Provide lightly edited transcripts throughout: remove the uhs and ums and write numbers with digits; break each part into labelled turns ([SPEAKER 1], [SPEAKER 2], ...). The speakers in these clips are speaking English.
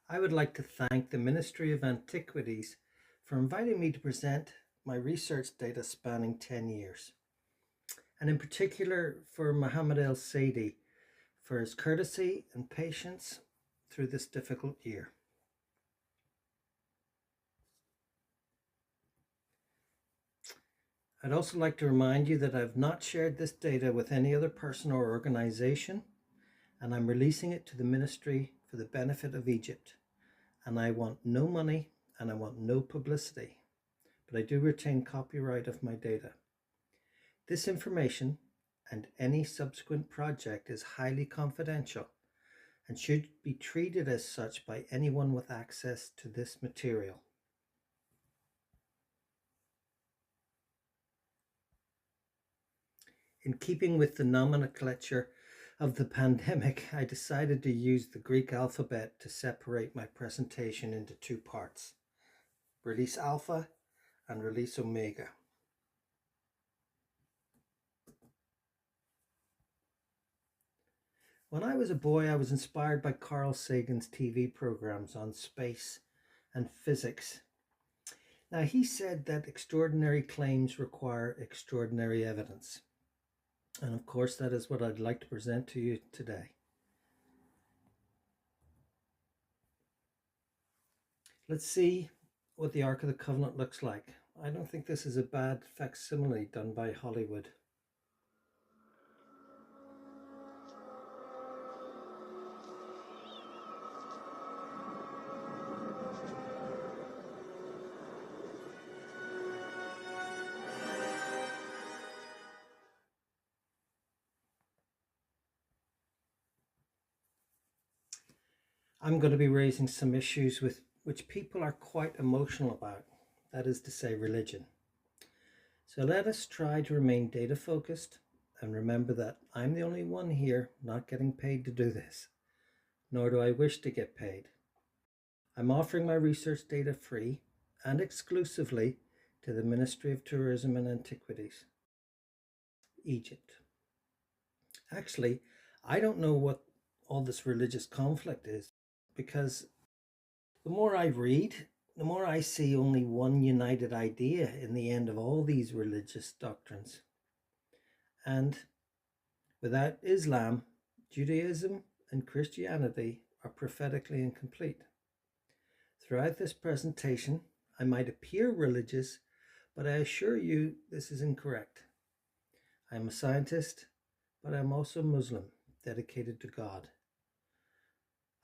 [SPEAKER 1] I would like to thank the Ministry of Antiquities for inviting me to present my research data spanning 10 years, and in particular for Mohammed El Saidi for his courtesy and patience through this difficult year. I'd also like to remind you that I've not shared this data with any other person or organization, and I'm releasing it to the ministry for the benefit of Egypt. And I want no money and I want no publicity, but I do retain copyright of my data. This information and any subsequent project is highly confidential and should be treated as such by anyone with access to this material. In keeping with the nomenclature of the pandemic, I decided to use the Greek alphabet to separate my presentation into two parts: release alpha and release omega. When I was a boy, I was inspired by Carl Sagan's TV programs on space and physics. Now, he said that extraordinary claims require extraordinary evidence. And of course, that is what I'd like to present to you today. Let's see what the Ark of the Covenant looks like. I don't think this is a bad facsimile done by Hollywood. I'm going to be raising some issues with which people are quite emotional about, that is to say, religion. So let us try to remain data focused and remember that I'm the only one here not getting paid to do this, nor do I wish to get paid. I'm offering my research data free and exclusively to the Ministry of Tourism and Antiquities, Egypt. Actually, I don't know what all this religious conflict is, because the more I read, the more I see only one united idea in the end of all these religious doctrines. And without Islam, Judaism and Christianity are prophetically incomplete. Throughout this presentation, I might appear religious, but I assure you this is incorrect. I'm a scientist, but I'm also Muslim, dedicated to God.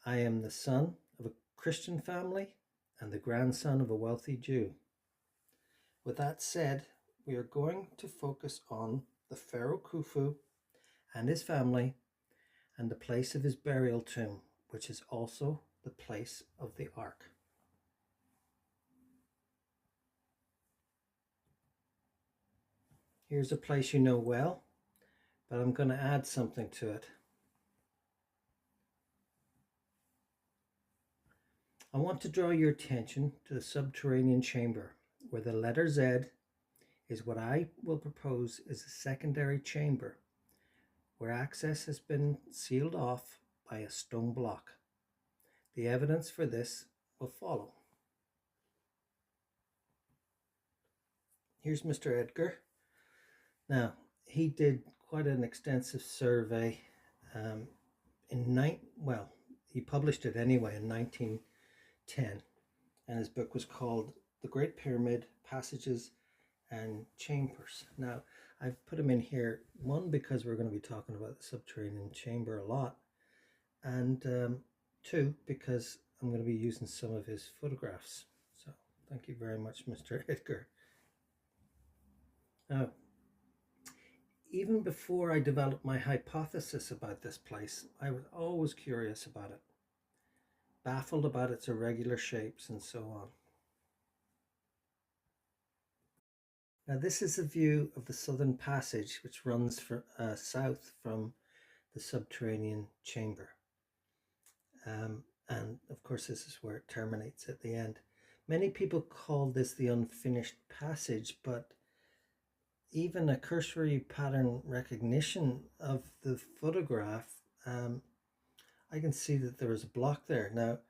[SPEAKER 1] I am the son of a Christian family and the grandson of a wealthy Jew. With that said, we are going to focus on the Pharaoh Khufu and his family and the place of his burial tomb, which is also the place of the Ark. Here's a place you know well, but I'm going to add something to it. I want to draw your attention to the subterranean chamber, where the letter Z is what I will propose is a secondary chamber, where access has been sealed off by a stone block. The evidence for this will follow. Here's Mr. Edgar. Now, he did quite an extensive survey he published it anyway in 1910, and his book was called The Great Pyramid, Passages and Chambers. Now, I've put him in here, one, because we're going to be talking about the subterranean chamber a lot, and two, because I'm going to be using some of his photographs. So thank you very much, Mr. Edgar. Now, even before I developed my hypothesis about this place, I was always curious about it, baffled about its irregular shapes and so on. Now, this is a view of the southern passage, which runs south from the subterranean chamber. And of course, this is where it terminates at the end. Many people call this the unfinished passage, but even a cursory pattern recognition of the photograph, I can see that there is a block there. Now,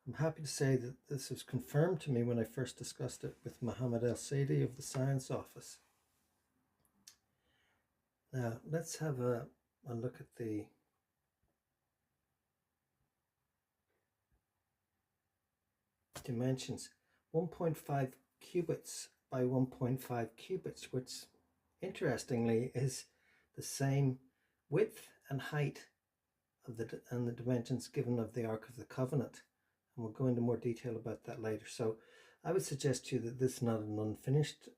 [SPEAKER 1] I'm happy to say that this was confirmed to me when I first discussed it with Mohammed El Saidi of the Science Office. Now, let's have a look at the dimensions. 1.5 cubits by 1.5 cubits, which interestingly is the same width and height of the dimensions given of the Ark of the Covenant. And we'll go into more detail about that later. So I would suggest to you that this is not an unfinished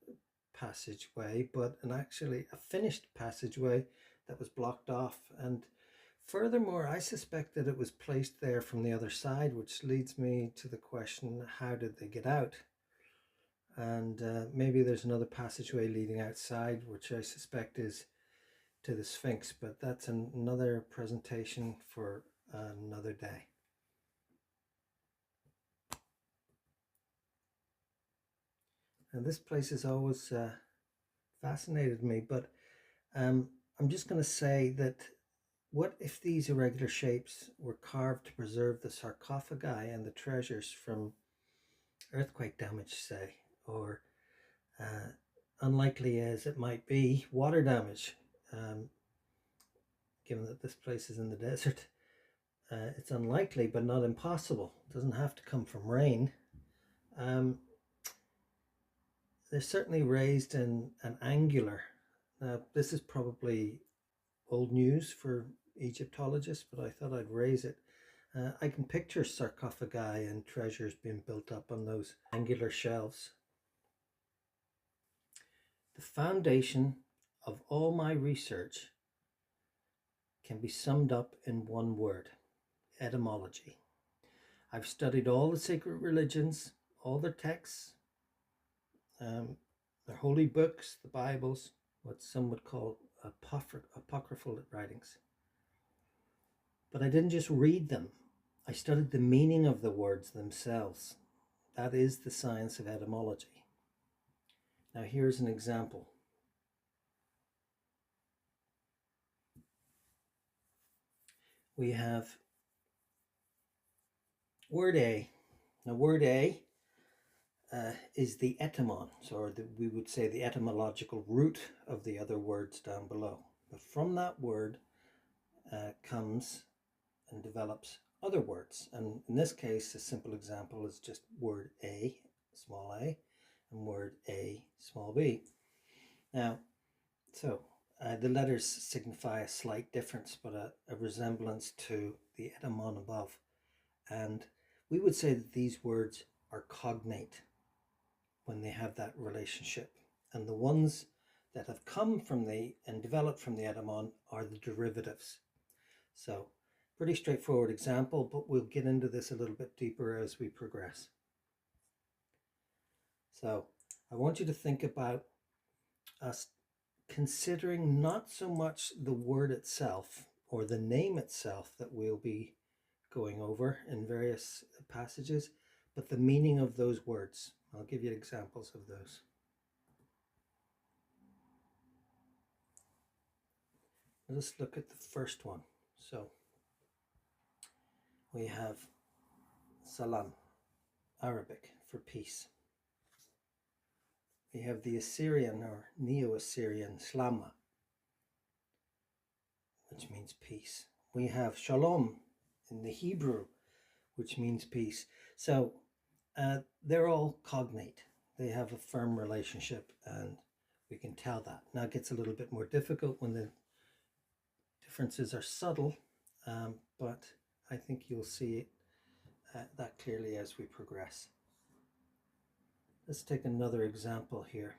[SPEAKER 1] passageway, but actually a finished passageway that was blocked off. And furthermore, I suspect that it was placed there from the other side, which leads me to the question, how did they get out? And maybe there's another passageway leading outside, which I suspect is to the Sphinx, but that's another presentation for another day. And this place has always fascinated me, but I'm just going to say that what if these irregular shapes were carved to preserve the sarcophagi and the treasures from earthquake damage, say, or unlikely as it might be, water damage, given that this place is in the desert. It's unlikely, but not impossible. It doesn't have to come from rain. They're certainly raised and angular. Now, this is probably old news for Egyptologists, but I thought I'd raise it. I can picture sarcophagi and treasures being built up on those angular shelves. The foundation of all my research can be summed up in one word: etymology. I've studied all the sacred religions, all their texts, their holy books, the Bibles, what some would call apocryphal writings. But I didn't just read them. I studied the meaning of the words themselves. That is the science of etymology. Now here's an example. We have word A. Now word A is the etymon, or we would say the etymological root of the other words down below. But from that word comes and develops other words. And in this case, a simple example is just word A, small a, and word A, small b. Now, so the letters signify a slight difference, but a resemblance to the etymon above. And we would say that these words are cognate when they have that relationship. And the ones that have come from and developed from the etymon are the derivatives. So, pretty straightforward example, but we'll get into this a little bit deeper as we progress. So, I want you to think about us considering not so much the word itself or the name itself that we'll be going over in various passages, but the meaning of those words. I'll give you examples of those. Let's look at the first one. So we have salam, Arabic for peace. We have the Assyrian or Neo-Assyrian slama, which means peace. We have shalom in the Hebrew, which means peace. So they're all cognate. They have a firm relationship, and we can tell that. Now it gets a little bit more difficult when the differences are subtle, but I think you'll see that clearly as we progress. Let's take another example here.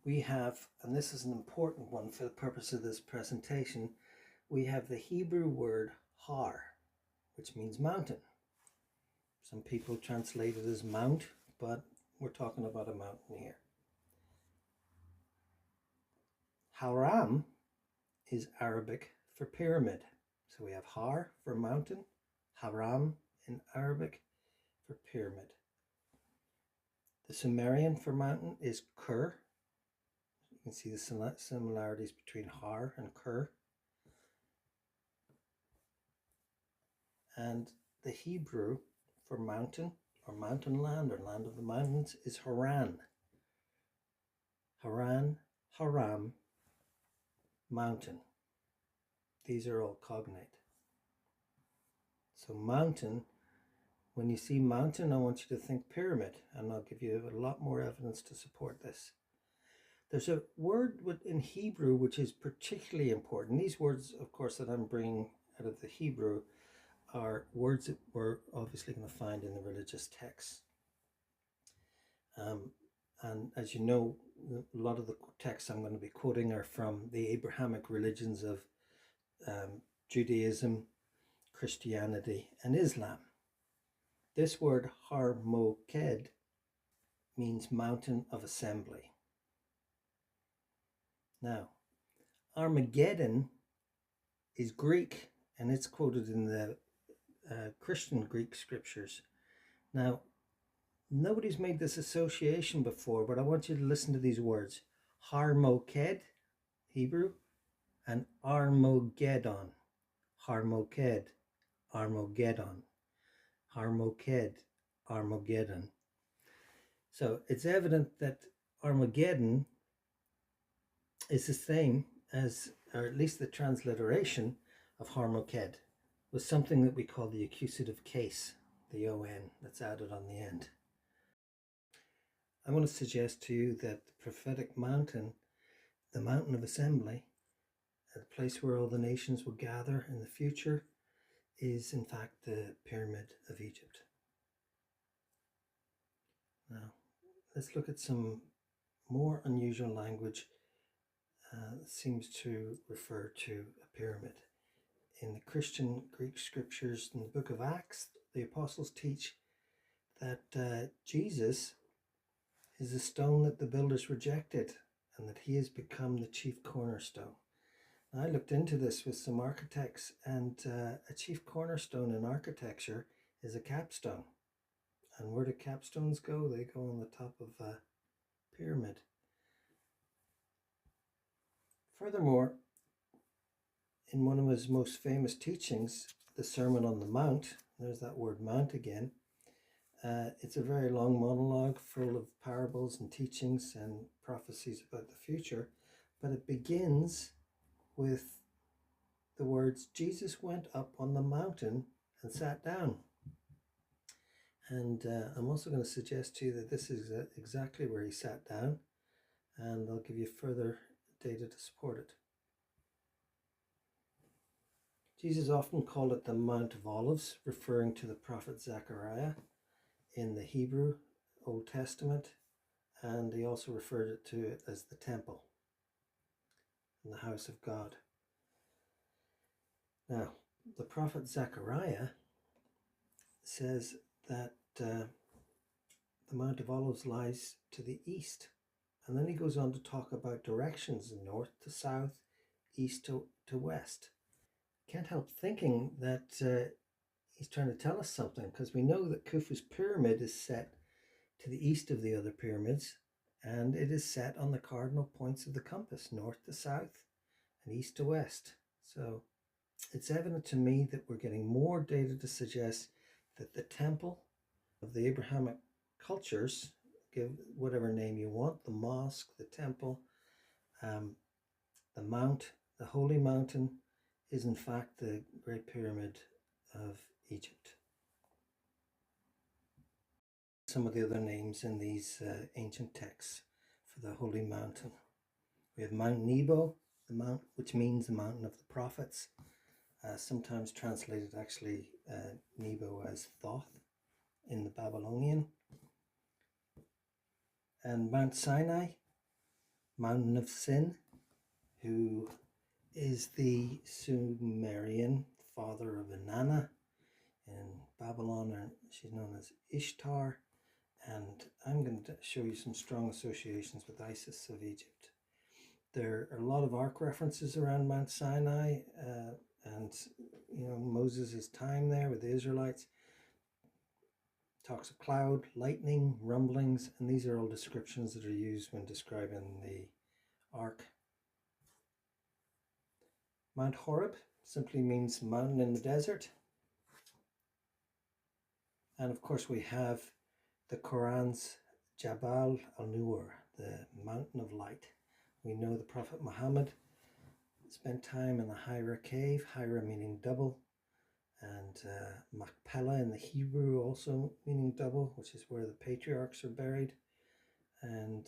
[SPEAKER 1] We have, and this is an important one for the purpose of this presentation, we have the Hebrew word har, which means mountain. Some people translate it as mount, but we're talking about a mountain here. Haram is Arabic for pyramid. So we have har for mountain, haram in Arabic for pyramid. The Sumerian for mountain is Kur. You can see the similarities between har and Kur. And the Hebrew for mountain or mountain land or land of the mountains is Haran. Haran, Haram, mountain. These are all cognate. So mountain, when you see mountain, I want you to think pyramid, and I'll give you a lot more evidence to support this. There's a word in Hebrew which is particularly important. These words, of course, that I'm bringing out of the Hebrew are words that we're obviously going to find in the religious texts. And as you know, a lot of the texts I'm going to be quoting are from the Abrahamic religions of Judaism, Christianity, and Islam. This word Har-Moked means mountain of assembly. Now, Armageddon is Greek, and it's quoted in the Christian Greek scriptures. Now, nobody's made this association before, but I want you to listen to these words. Har-Moked, Hebrew, and Armageddon. Har-Moked, Armageddon. Har-Moked, Armageddon. So it's evident that Armageddon is the same as, or at least the transliteration of Har-Moked, was something that we call the accusative case, the on that's added on the end. I want to suggest to you that the prophetic mountain, the mountain of assembly, the place where all the nations will gather in the future, is in fact the pyramid of Egypt. Now, let's look at some more unusual language that seems to refer to a pyramid. In the Christian Greek scriptures, in the book of Acts, the apostles teach that Jesus is a stone that the builders rejected and that he has become the chief cornerstone. Now, I looked into this with some architects, and a chief cornerstone in architecture is a capstone. And where do capstones go? They go on the top of a pyramid. Furthermore, in one of his most famous teachings, the Sermon on the Mount, there's that word mount again, it's a very long monologue full of parables and teachings and prophecies about the future, but it begins with the words, Jesus went up on the mountain and sat down. And I'm also going to suggest to you that this is exactly where he sat down, and I'll give you further data to support it. Jesus often called it the Mount of Olives, referring to the prophet Zechariah in the Hebrew Old Testament, and he also referred to it as the temple in the house of God. Now, the prophet Zechariah says that the Mount of Olives lies to the east, and then he goes on to talk about directions, north to south, east to west. Can't help thinking that he's trying to tell us something, because we know that Khufu's pyramid is set to the east of the other pyramids, and it is set on the cardinal points of the compass, north to south and east to west. So it's evident to me that we're getting more data to suggest that the temple of the Abrahamic cultures, give whatever name you want, the mosque, the temple, the mount, the holy mountain, is in fact the Great Pyramid of Egypt. Some of the other names in these ancient texts for the holy mountain. We have Mount Nebo, the mount which means the mountain of the prophets, sometimes translated actually Nebo as Thoth in the Babylonian. And Mount Sinai, mountain of sin, who is the Sumerian father of Inanna. In Babylon, she's known as Ishtar, and I'm going to show you some strong associations with Isis of Egypt. There are a lot of ark references around Mount Sinai, and Moses' time there with the Israelites. Talks of cloud, lightning, rumblings, and these are all descriptions that are used when describing the ark. Mount Horeb simply means mountain in the desert. And of course we have the Quran's Jabal al-Nur, the mountain of light. We know the Prophet Muhammad spent time in the Hira cave, Hira meaning double, and Machpelah in the Hebrew also meaning double, which is where the patriarchs are buried. And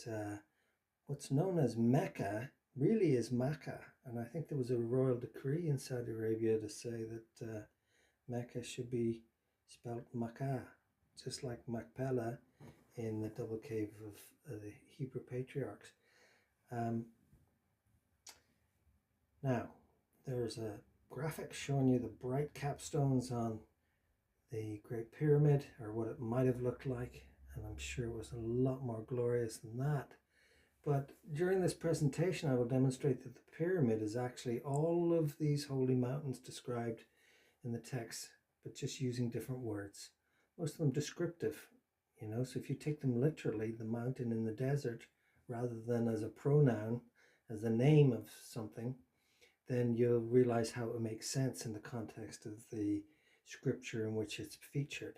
[SPEAKER 1] what's known as Mecca really is Makkah, and I think there was a royal decree in Saudi Arabia to say that Mecca should be spelled Makkah, just like Machpelah in the double cave of the Hebrew patriarchs. Now, there's a graphic showing you the bright capstones on the Great Pyramid, or what it might have looked like, and I'm sure it was a lot more glorious than that. But during this presentation, I will demonstrate that the pyramid is actually all of these holy mountains described in the text, but just using different words. Most of them descriptive, you know, so if you take them literally, the mountain in the desert, rather than as a pronoun, as the name of something, then you'll realize how it makes sense in the context of the scripture in which it's featured.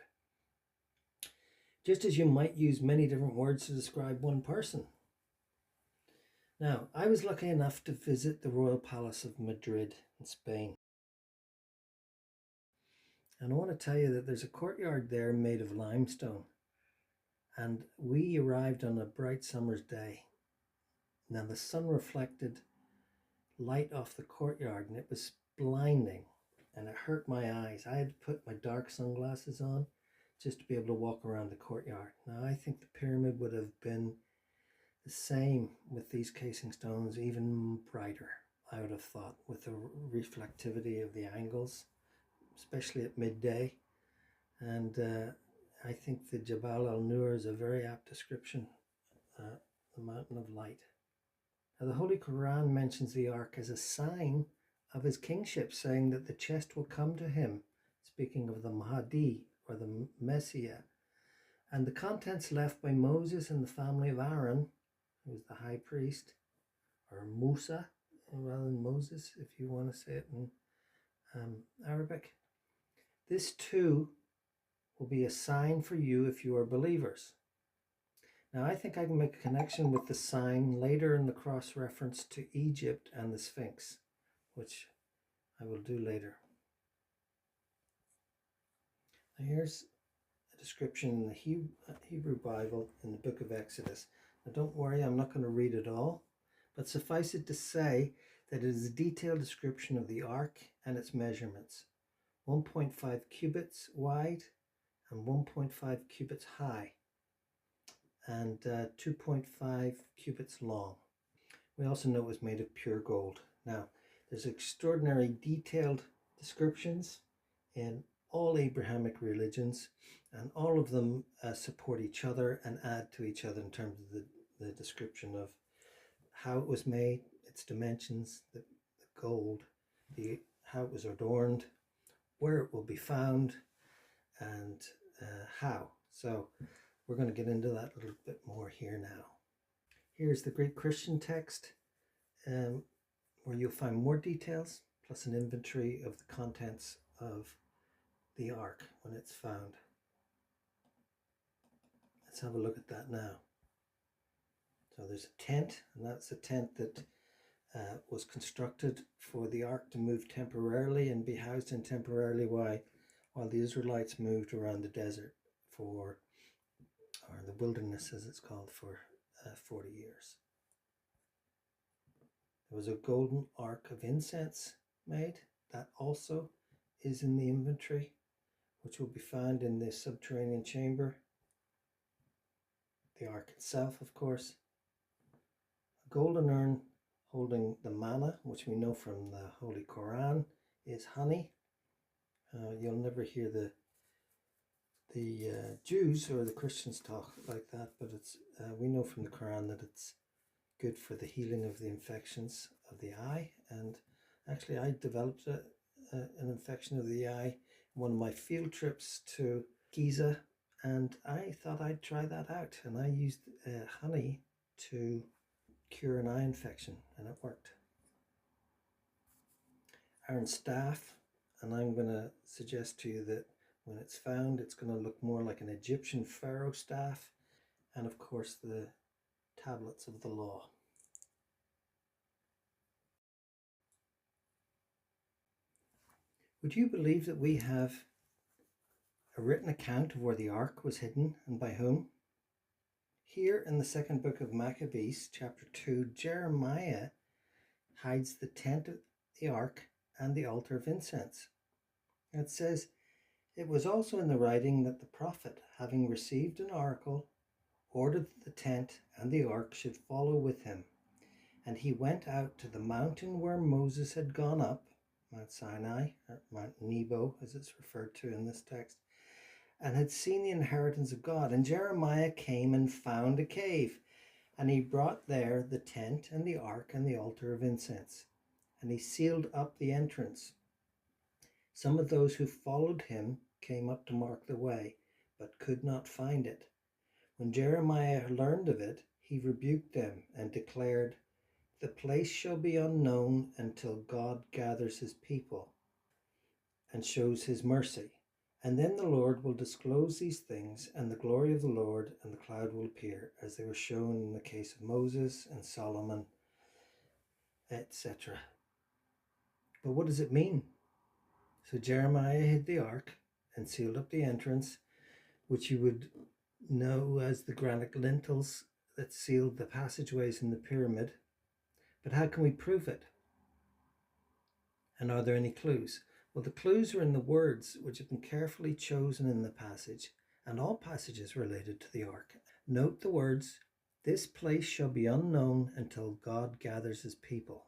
[SPEAKER 1] Just as you might use many different words to describe one person. Now, I was lucky enough to visit the Royal Palace of Madrid in Spain. And I want to tell you that there's a courtyard there made of limestone. And we arrived on a bright summer's day. Now the sun reflected light off the courtyard and it was blinding and it hurt my eyes. I had to put my dark sunglasses on just to be able to walk around the courtyard. Now I think the pyramid would have been the same with these casing stones, even brighter, I would have thought, with the reflectivity of the angles, especially at midday. And I think the Jabal al-Nur is a very apt description, the mountain of light. Now, the Holy Quran mentions the ark as a sign of his kingship, saying that the chest will come to him, speaking of the Mahdi or the Messiah. And the contents left by Moses and the family of Aaron, who was the high priest, or Musa rather than Moses, if you want to say it in Arabic. This too will be a sign for you if you are believers. Now I think I can make a connection with the sign later in the cross-reference to Egypt and the Sphinx, which I will do later. Now here's a description in the Hebrew Bible in the book of Exodus. Now don't worry, I'm not going to read it all, but suffice it to say that it is a detailed description of the ark and its measurements. 1.5 cubits wide and 1.5 cubits high, and 2.5 cubits long. We also know it was made of pure gold. Now, there's extraordinary detailed descriptions in all Abrahamic religions, and all of them support each other and add to each other in terms of the description of how it was made, its dimensions, the gold, how it was adorned, where it will be found, and how. So we're going to get into that a little bit more here now. Here's the Greek Christian text, where you'll find more details, plus an inventory of the contents of the ark when it's found. Let's have a look at that now. So there's a tent, and that's a tent that was constructed for the ark to move temporarily and be housed in temporarily while the Israelites moved around the desert or the wilderness as it's called, for 40 years. There was a golden ark of incense made. That also is in the inventory, which will be found in the subterranean chamber. The ark itself, of course. A golden urn holding the manna, which we know from the Holy Quran is honey. You'll never hear the Jews or the Christians talk like that, but it's we know from the Quran that it's good for the healing of the infections of the eye. And actually I developed an infection of the eye in one of my field trips to Giza, and I thought I'd try that out, and I used honey to cure an eye infection, and it worked. Aaron's staff, and I'm going to suggest to you that When it's found, it's going to look more like an Egyptian pharaoh staff, and of course the tablets of the law. Would you believe that we have a written account of where the ark was hidden and by whom? Here in the second book of Maccabees, chapter 2, Jeremiah hides the tent of the ark and the altar of incense. It says, "It was also in the writing that the prophet, having received an oracle, ordered that the tent and the ark should follow with him. And he went out to the mountain where Moses had gone up, Mount Sinai, or Mount Nebo as it's referred to in this text, and had seen the inheritance of God. And Jeremiah came and found a cave, and he brought there the tent and the ark and the altar of incense, and he sealed up the entrance. Some of those who followed him came up to mark the way, but could not find it. When Jeremiah learned of it, he rebuked them and declared, 'The place shall be unknown until God gathers his people and shows his mercy. And then the Lord will disclose these things, and the glory of the Lord and the cloud will appear, as they were shown in the case of Moses and Solomon, etc.' But what does it mean? So Jeremiah hid the ark and sealed up the entrance, which you would know as the granite lintels that sealed the passageways in the pyramid. But how can we prove it? And are there any clues? Well, the clues are in the words which have been carefully chosen in the passage and all passages related to the ark. Note the words, "This place shall be unknown until God gathers his people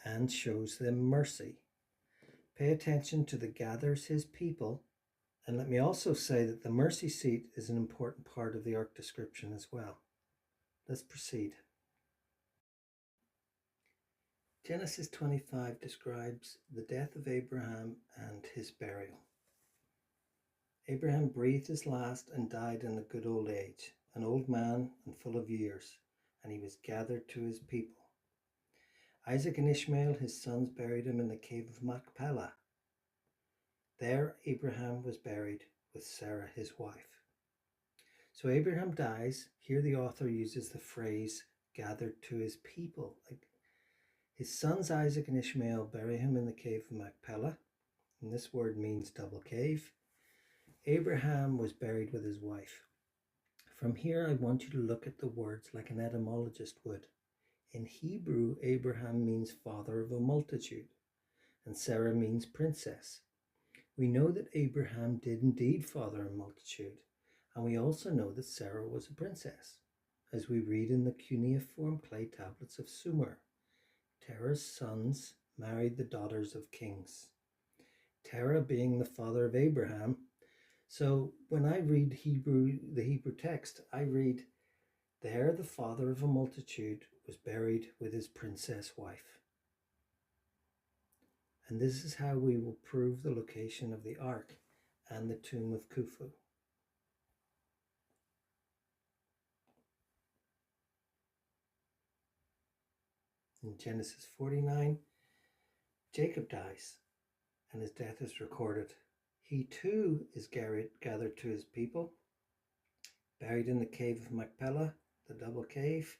[SPEAKER 1] and shows them mercy." Pay attention to the gathers his people. And let me also say that the mercy seat is an important part of the ark description as well. Let's proceed. Genesis 25 describes the death of Abraham and his burial. Abraham breathed his last and died in a good old age, an old man and full of years, and he was gathered to his people. Isaac and Ishmael, his sons, buried him in the cave of Machpelah. There Abraham was buried with Sarah, his wife. So Abraham dies. Here the author uses the phrase gathered to his people. His sons Isaac and Ishmael bury him in the cave of Machpelah, and this word means double cave. Abraham was buried with his wife. From here I want you to look at the words like an etymologist would. In Hebrew, Abraham means father of a multitude, and Sarah means princess. We know that Abraham did indeed father a multitude, and we also know that Sarah was a princess, as we read in the cuneiform clay tablets of Sumer. Terah's sons married the daughters of kings, Terah being the father of Abraham. So when I read the Hebrew text, I read, "There the father of a multitude was buried with his princess wife." And this is how we will prove the location of the ark and the tomb of Khufu. In Genesis 49, Jacob dies and his death is recorded. He too is gathered to his people, buried in the cave of Machpelah, the double cave,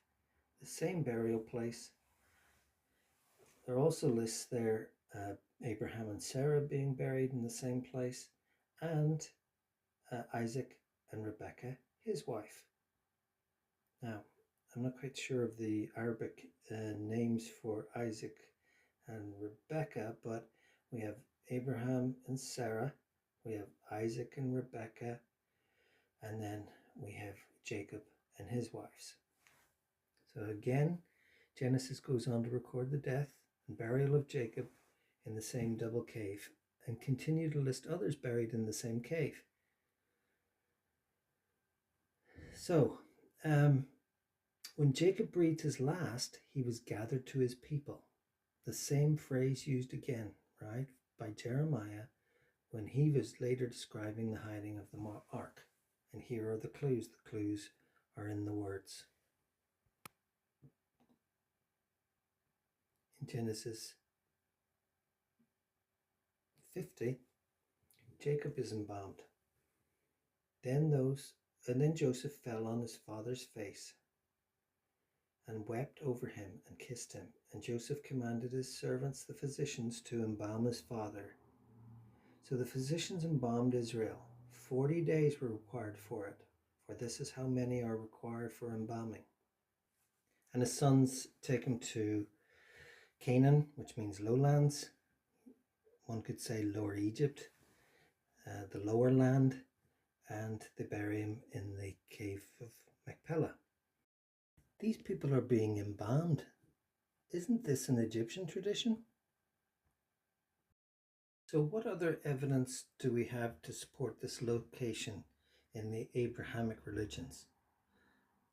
[SPEAKER 1] the same burial place. There also lists there Abraham and Sarah being buried in the same place, and Isaac and Rebekah, his wife. Now, I'm not quite sure of the Arabic names for Isaac and Rebekah, but we have Abraham and Sarah, we have Isaac and Rebekah, and then we have Jacob and his wives. So again, Genesis goes on to record the death and burial of Jacob in the same double cave and continue to list others buried in the same cave. So, when Jacob breathed his last, he was gathered to his people. The same phrase used again, right, by Jeremiah when he was later describing the hiding of the ark. And here are the clues. The clues are in the words. In Genesis 50, Jacob is embalmed. Then Joseph fell on his father's face and wept over him and kissed him. And Joseph commanded his servants, the physicians, to embalm his father. So the physicians embalmed Israel. 40 days were required for it, for this is how many are required for embalming. And his sons take him to Canaan, which means lowlands. One could say Lower Egypt, the lower land, and they bury him in the cave of Machpelah. These people are being embalmed. Isn't this an Egyptian tradition? So what other evidence do we have to support this location in the Abrahamic religions?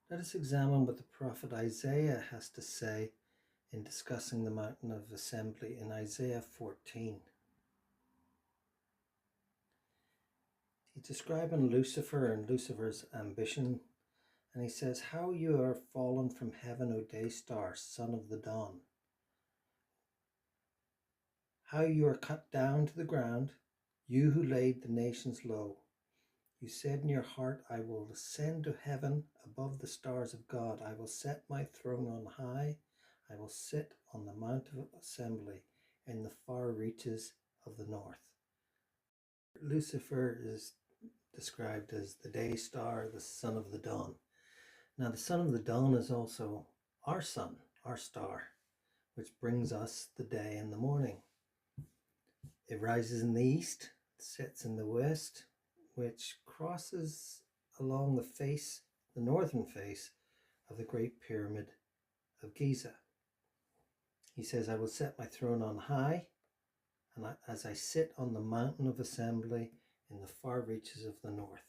[SPEAKER 1] Let us examine what the prophet Isaiah has to say in discussing the mountain of assembly in Isaiah 14. He's describing Lucifer and Lucifer's ambition, and he says, "How you are fallen from heaven, O day star, son of the dawn. How you are cut down to the ground, you who laid the nations low. You said in your heart, I will ascend to heaven above the stars of God. I will set my throne on high. I will sit on the mount of assembly in the far reaches of the north." Lucifer is described as the day star, the son of the dawn. Now, the son of the dawn is also our sun, our star, which brings us the day and the morning. It rises in the east, sets in the west, which crosses along the northern face of the Great Pyramid of Giza. He says, I will set my throne on high, and as I sit on the mountain of assembly in the far reaches of the north.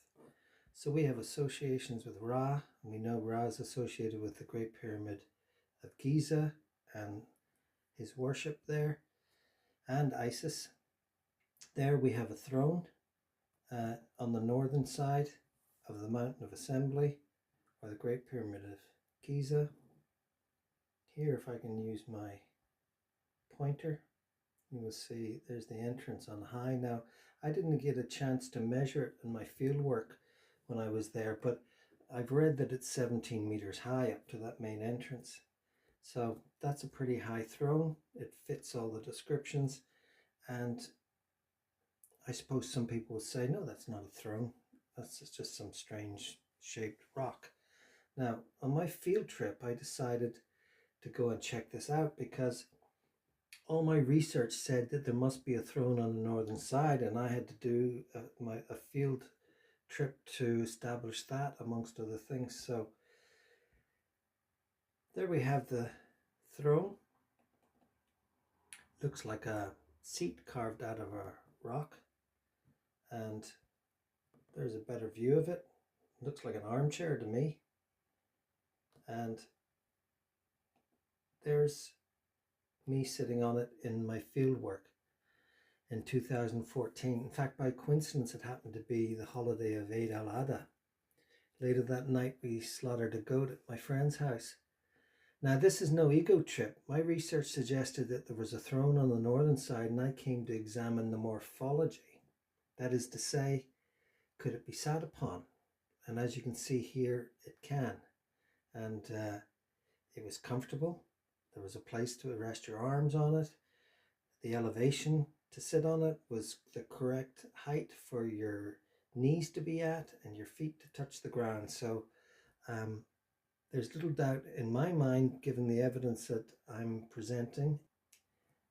[SPEAKER 1] So we have associations with Ra, and we know Ra is associated with the Great Pyramid of Giza and his worship there, and Isis. There we have a throne on the northern side of the Mountain of Assembly, or the Great Pyramid of Giza. Here, if I can use my pointer, you will see there's the entrance on high. Now, I didn't get a chance to measure it in my field work when I was there, but I've read that it's 17 meters high up to that main entrance. So that's a pretty high throne. It fits all the descriptions, and I suppose some people will say, no, that's not a throne. That's just some strange shaped rock. Now, on my field trip, I decided to go and check this out because all my research said that there must be a throne on the northern side, and I had to do a field trip to establish that, amongst other things. So there we have the throne. Looks like a seat carved out of a rock, and there's a better view of it. Looks like an armchair to me, and there's me sitting on it in my field work in 2014. In fact, by coincidence, it happened to be the holiday of Eid al-Adha. Later that night, we slaughtered a goat at my friend's house. Now, this is no ego trip. My research suggested that there was a throne on the northern side, and I came to examine the morphology. That is to say, could it be sat upon? And as you can see here, it can. And it was comfortable. There was a place to rest your arms on it. The elevation to sit on it was the correct height for your knees to be at and your feet to touch the ground. So there's little doubt in my mind, given the evidence that I'm presenting,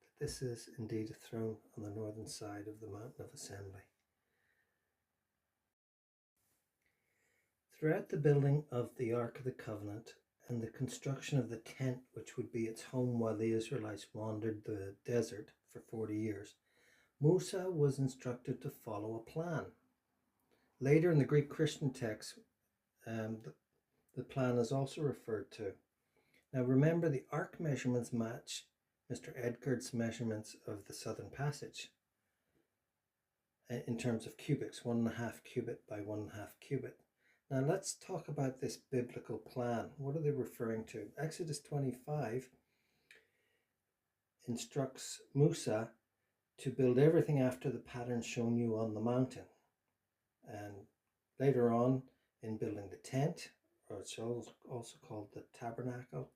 [SPEAKER 1] that this is indeed a throne on the northern side of the Mountain of Assembly. Throughout the building of the Ark of the Covenant and the construction of the tent, which would be its home while the Israelites wandered the desert for 40 years, Musa was instructed to follow a plan. Later in the Greek Christian text, the plan is also referred to. Now remember, the ark measurements match Mr. Edgard's measurements of the Southern Passage in terms of cubits, 1.5 cubit by 1.5 cubit. Now let's talk about this biblical plan. What are they referring to? Exodus 25 instructs Musa to build everything after the pattern shown you on the mountain. And later on, in building the tent, or it's also called the tabernacle,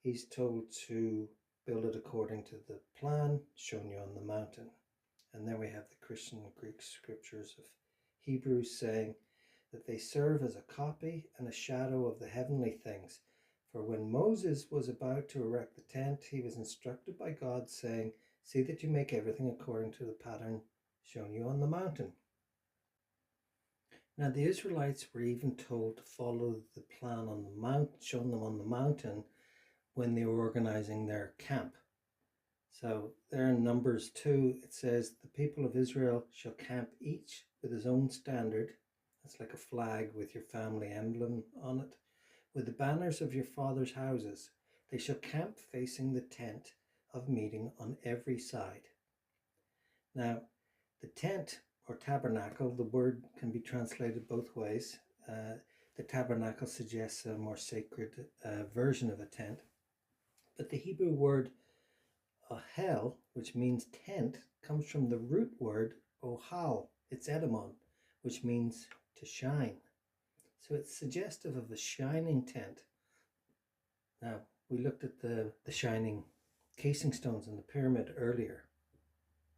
[SPEAKER 1] he's told to build it according to the plan shown you on the mountain. And then we have the Christian Greek scriptures of Hebrews saying that they serve as a copy and a shadow of the heavenly things. For when Moses was about to erect the tent, he was instructed by God, saying, "See that you make everything according to the pattern shown you on the mountain." Now the Israelites were even told to follow the plan on the mount shown them on the mountain when they were organizing their camp. So there in Numbers 2, it says, "The people of Israel shall camp each with his own standard." That's like a flag with your family emblem on it. "With the banners of your father's houses. They shall camp facing the tent of meeting on every side." Now, the tent or tabernacle, the word can be translated both ways. The tabernacle suggests a more sacred version of a tent. But the Hebrew word ohel, which means tent, comes from the root word ohal, its etymon, which means to shine. So it's suggestive of a shining tent. Now, we looked at the shining casing stones in the pyramid earlier,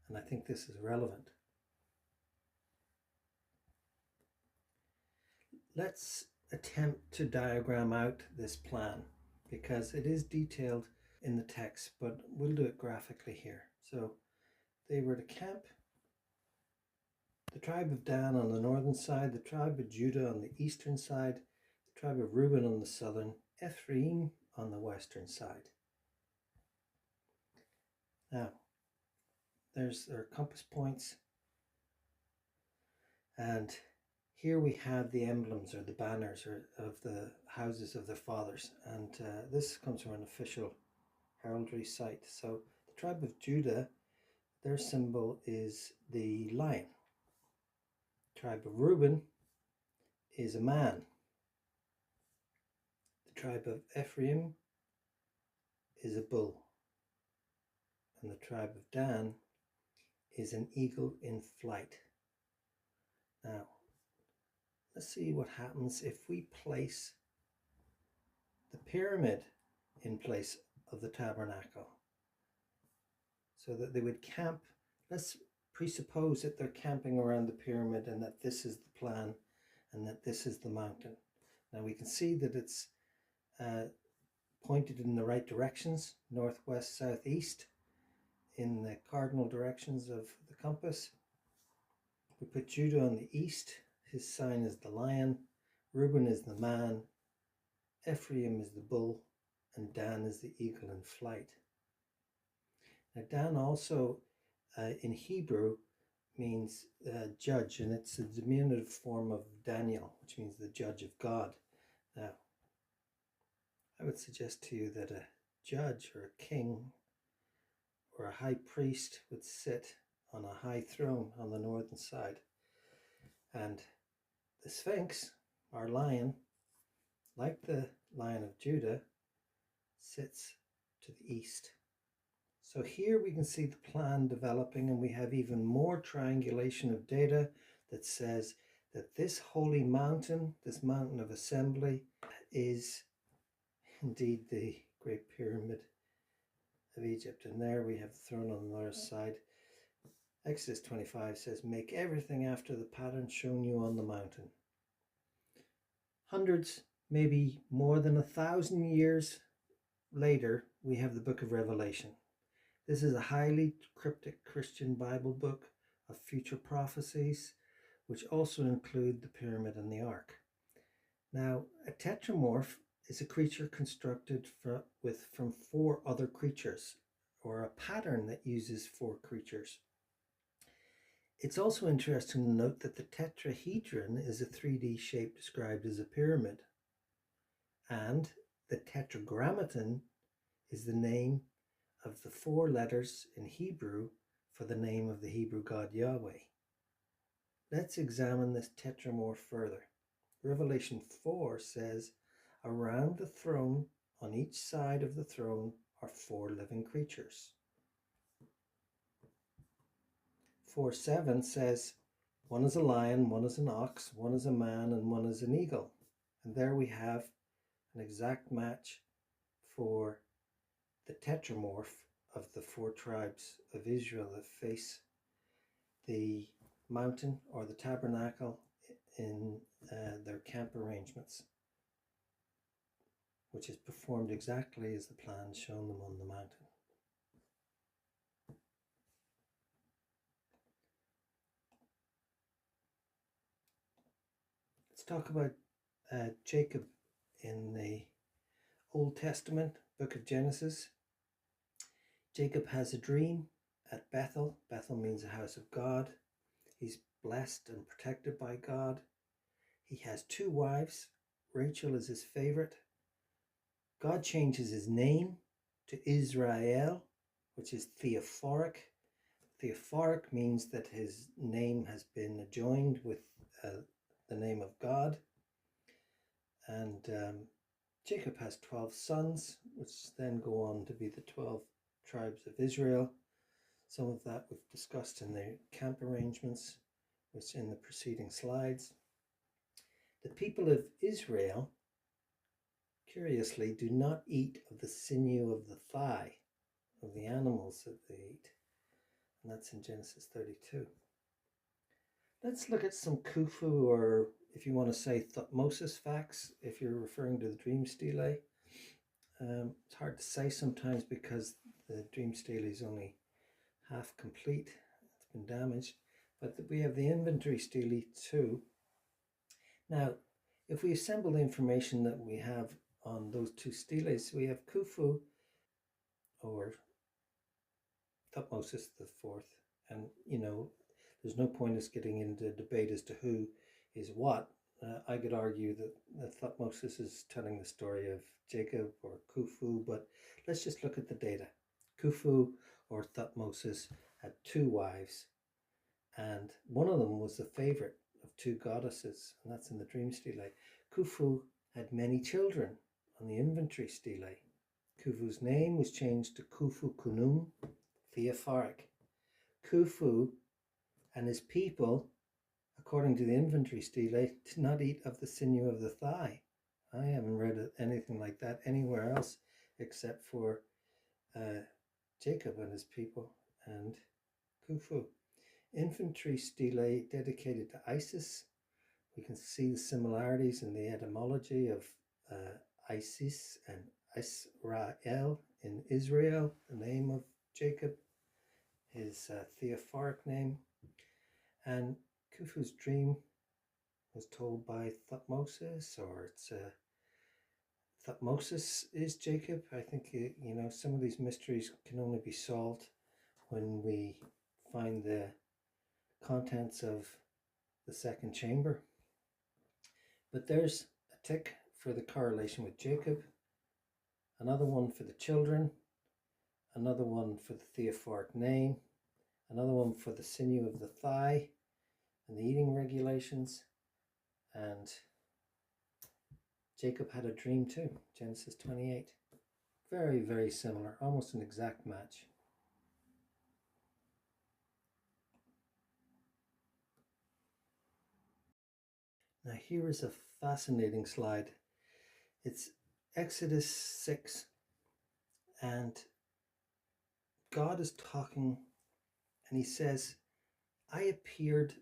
[SPEAKER 1] and I think this is relevant. Let's attempt to diagram out this plan, because it is detailed in the text, but we'll do it graphically here. So they were to camp, the tribe of Dan on the northern side, the tribe of Judah on the eastern side, the tribe of Reuben on the southern, Ephraim on the western side. Now, there's their compass points, and here we have the emblems or the banners of the houses of their fathers, and this comes from an official heraldry site. So the tribe of Judah, their symbol is the lion. The tribe of Reuben is a man. The tribe of Ephraim is a bull. And the tribe of Dan is an eagle in flight. Now, let's see what happens if we place the pyramid in place of the tabernacle, so that they would camp. Let's presuppose that they're camping around the pyramid and that this is the plan and that this is the mountain. Now we can see that it's pointed in the right directions, north, west, south, east, in the cardinal directions of the compass. We put Judah on the east. His sign is the lion. Reuben is the man. Ephraim is the bull. And Dan is the eagle in flight. Now Dan also in Hebrew means judge, and it's a diminutive form of Daniel, which means the judge of God. Now, I would suggest to you that a judge or a king or a high priest would sit on a high throne on the northern side, and the Sphinx, our lion, like the Lion of Judah, sits to the east. So here we can see the plan developing, and we have even more triangulation of data that says that this holy mountain, this mountain of assembly, is indeed the Great Pyramid of Egypt. And there we have the throne on the other side. Exodus 25 says, "Make everything after the pattern shown you on the mountain." Hundreds, maybe more than 1,000 years later, we have the book of Revelation. This is a highly cryptic Christian Bible book of future prophecies, which also include the pyramid and the ark. Now, a tetramorph is a creature constructed from 4 other creatures, or a pattern that uses 4 creatures. It's also interesting to note that the tetrahedron is a 3D shape described as a pyramid, and the tetragrammaton is the name of the 4 letters in Hebrew for the name of the Hebrew God Yahweh. Let's examine this tetramorph further. Revelation 4 says, "Around the throne, on each side of the throne, are 4 living creatures." 4:7 says, one is a lion, one is an ox, one is a man, and one is an eagle. And there we have an exact match for the tetramorph of the 4 tribes of Israel that face the mountain or the tabernacle in their camp arrangements, which is performed exactly as the plan shown them on the mountain. Let's talk about Jacob in the Old Testament, book of Genesis. Jacob has a dream at Bethel. Bethel means a house of God. He's blessed and protected by God. He has 2 wives. Rachel is his favorite. God changes his name to Israel, which is theophoric. Theophoric means that his name has been adjoined with the name of God. And Jacob has 12 sons, which then go on to be the 12 tribes of Israel. Some of that we've discussed in the camp arrangements, which in the preceding slides. The people of Israel, curiously, do not eat of the sinew of the thigh of the animals that they eat. And that's in Genesis 32. Let's look at some Khufu, or if you want to say Thutmosis facts, if you're referring to the dream stele. It's hard to say sometimes because the dream stele is only half complete. It's been damaged. But we have the inventory stele too. Now, if we assemble the information that we have on those 2 steles, we have Khufu, or Thutmosis the 4th, and there's no point us getting into debate as to who is what. I could argue that Thutmosis is telling the story of Jacob or Khufu, but let's just look at the data. Khufu or Thutmosis had 2 wives, and one of them was the favorite of 2 goddesses, and that's in the dream stele. Khufu had many children on the inventory stele. Khufu's name was changed to Khufu Kunum, theophoric. Khufu and his people, according to the inventory stele, did not eat of the sinew of the thigh. I haven't read anything like that anywhere else except for Jacob and his people and Khufu. Inventory stele dedicated to Isis. We can see the similarities in the etymology of Isis and Israel in Israel, the name of Jacob, his theophoric name. And Khufu's dream was told by Thutmosis, or it's Thutmosis is Jacob. I think some of these mysteries can only be solved when we find the contents of the 2nd chamber. But there's a tick for the correlation with Jacob, another one for the children, another one for the theophoric name, another one for the sinew of the thigh and the eating regulations. And Jacob had a dream too, Genesis 28. Very, very similar, almost an exact match. Now here is a fascinating slide. It's Exodus 6, and God is talking, and he says, I appeared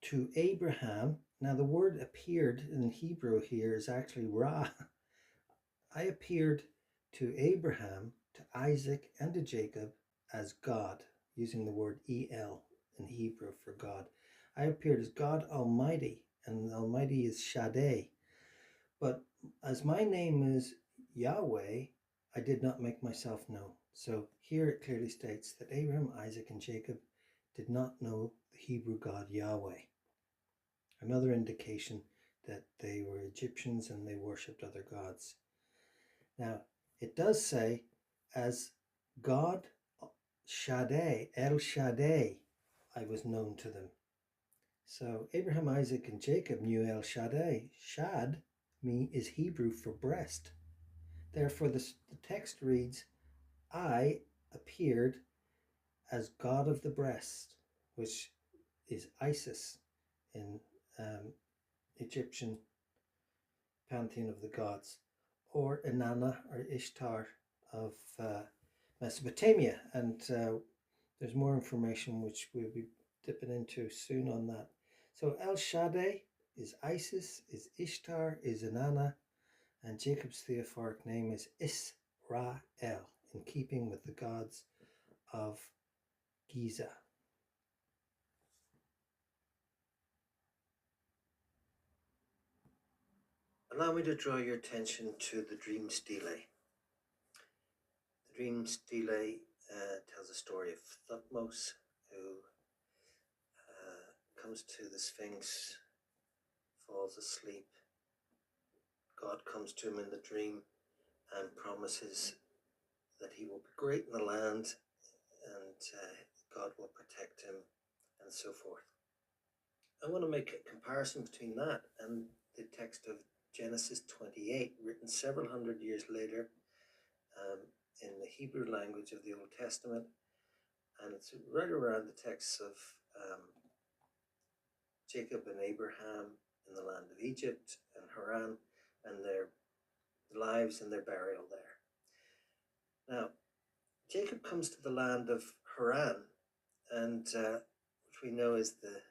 [SPEAKER 1] to Abraham. Now the word appeared in Hebrew here is actually Ra. I appeared to Abraham, to Isaac, and to Jacob as God, using the word El in Hebrew for God. I appeared as God Almighty, and Almighty is Shaddai. But as my name is Yahweh, I did not make myself known. So here it clearly states that Abraham, Isaac, and Jacob did not know the Hebrew God Yahweh. Another indication that they were Egyptians and they worshipped other gods. Now, it does say, as God Shaddai, El Shaddai, I was known to them. So Abraham, Isaac, and Jacob knew El Shaddai. Shad is Hebrew for breast. Therefore, the text reads, I appeared as god of the breast, which is Isis in Egyptian pantheon of the gods, or Inanna or Ishtar of Mesopotamia. And there's more information which we'll be dipping into soon on that. So El Shaddai is Isis, is Ishtar, is Inanna, and Jacob's theophoric name is Israel, in keeping with the gods of Giza. Allow me to draw your attention to the dream stele. The dream stele tells a story of Thutmose, who comes to the Sphinx, falls asleep. God comes to him in the dream and promises that he will be great in the land, and God will protect him, and so forth. I want to make a comparison between that and the text of Genesis 28, written several hundred years later in the Hebrew language of the Old Testament, and it's right around the texts of Jacob and Abraham in the land of Egypt and Haran, and their lives and their burial there. Now, Jacob comes to the land of Haran, and which we know is the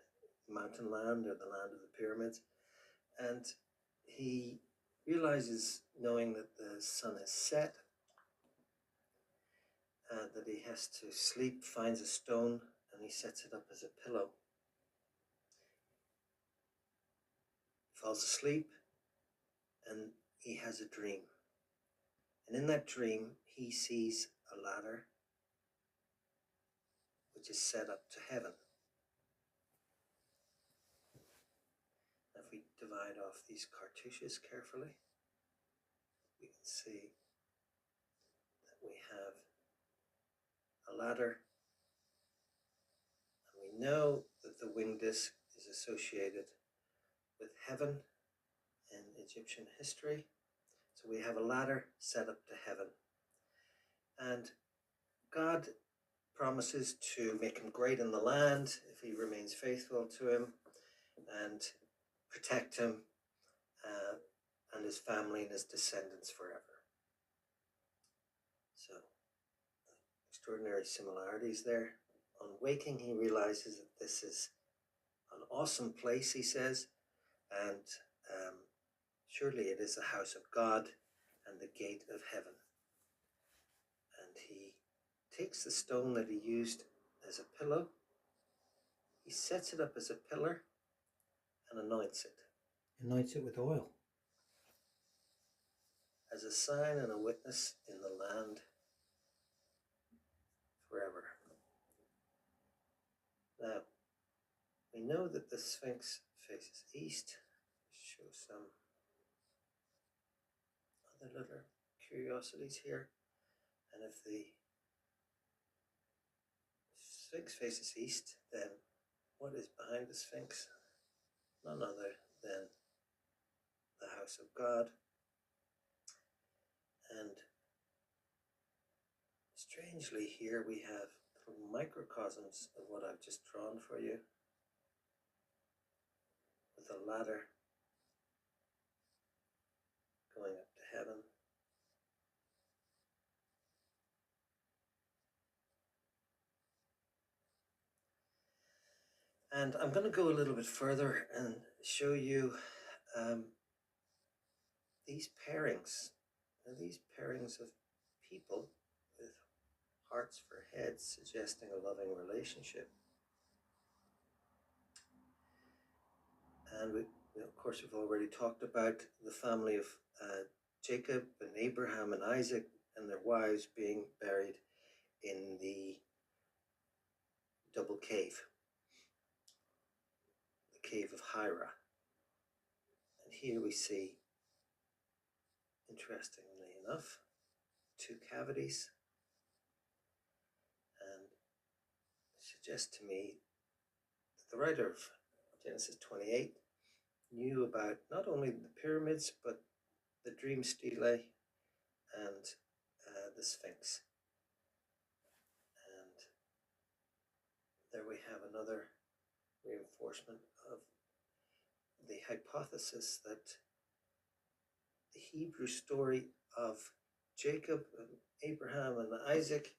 [SPEAKER 1] mountain land or the land of the pyramids, and he realizes, knowing that the sun is set, that he has to sleep, finds a stone, and he sets it up as a pillow. Falls asleep, and he has a dream. And in that dream, he sees a ladder which is set up to heaven. If we divide off these cartouches carefully, we can see that we have a ladder, and we know that the winged disc is associated with heaven in Egyptian history. So we have a ladder set up to heaven, and God promises to make him great in the land if he remains faithful to him, and protect him and his family and his descendants forever. So, extraordinary similarities there. On waking, he realizes that this is an awesome place, he says, and surely it is the house of God and the gate of heaven. And he takes the stone that he used as a pillow, he sets it up as a pillar and anoints it. Anoints it with oil. As a sign and a witness in the land forever. Now, we know that the Sphinx faces east. Show some other little curiosities here. And if the Sphinx faces east, then what is behind the Sphinx? None other than the house of God. And strangely, here we have little microcosms of what I've just drawn for you, with a ladder going up to heaven. And I'm going to go a little bit further and show you these pairings. Now, these pairings of people with hearts for heads, suggesting a loving relationship. And we, of course, we've already talked about the family of Jacob and Abraham and Isaac and their wives being buried in the double cave, the cave of Hira. And here we see, interestingly enough, two cavities, and it suggests to me that the writer of Genesis 28 knew about not only the pyramids, but the dream stele and the Sphinx. And There we have another reinforcement of the hypothesis that the Hebrew story of Jacob and Abraham and Isaac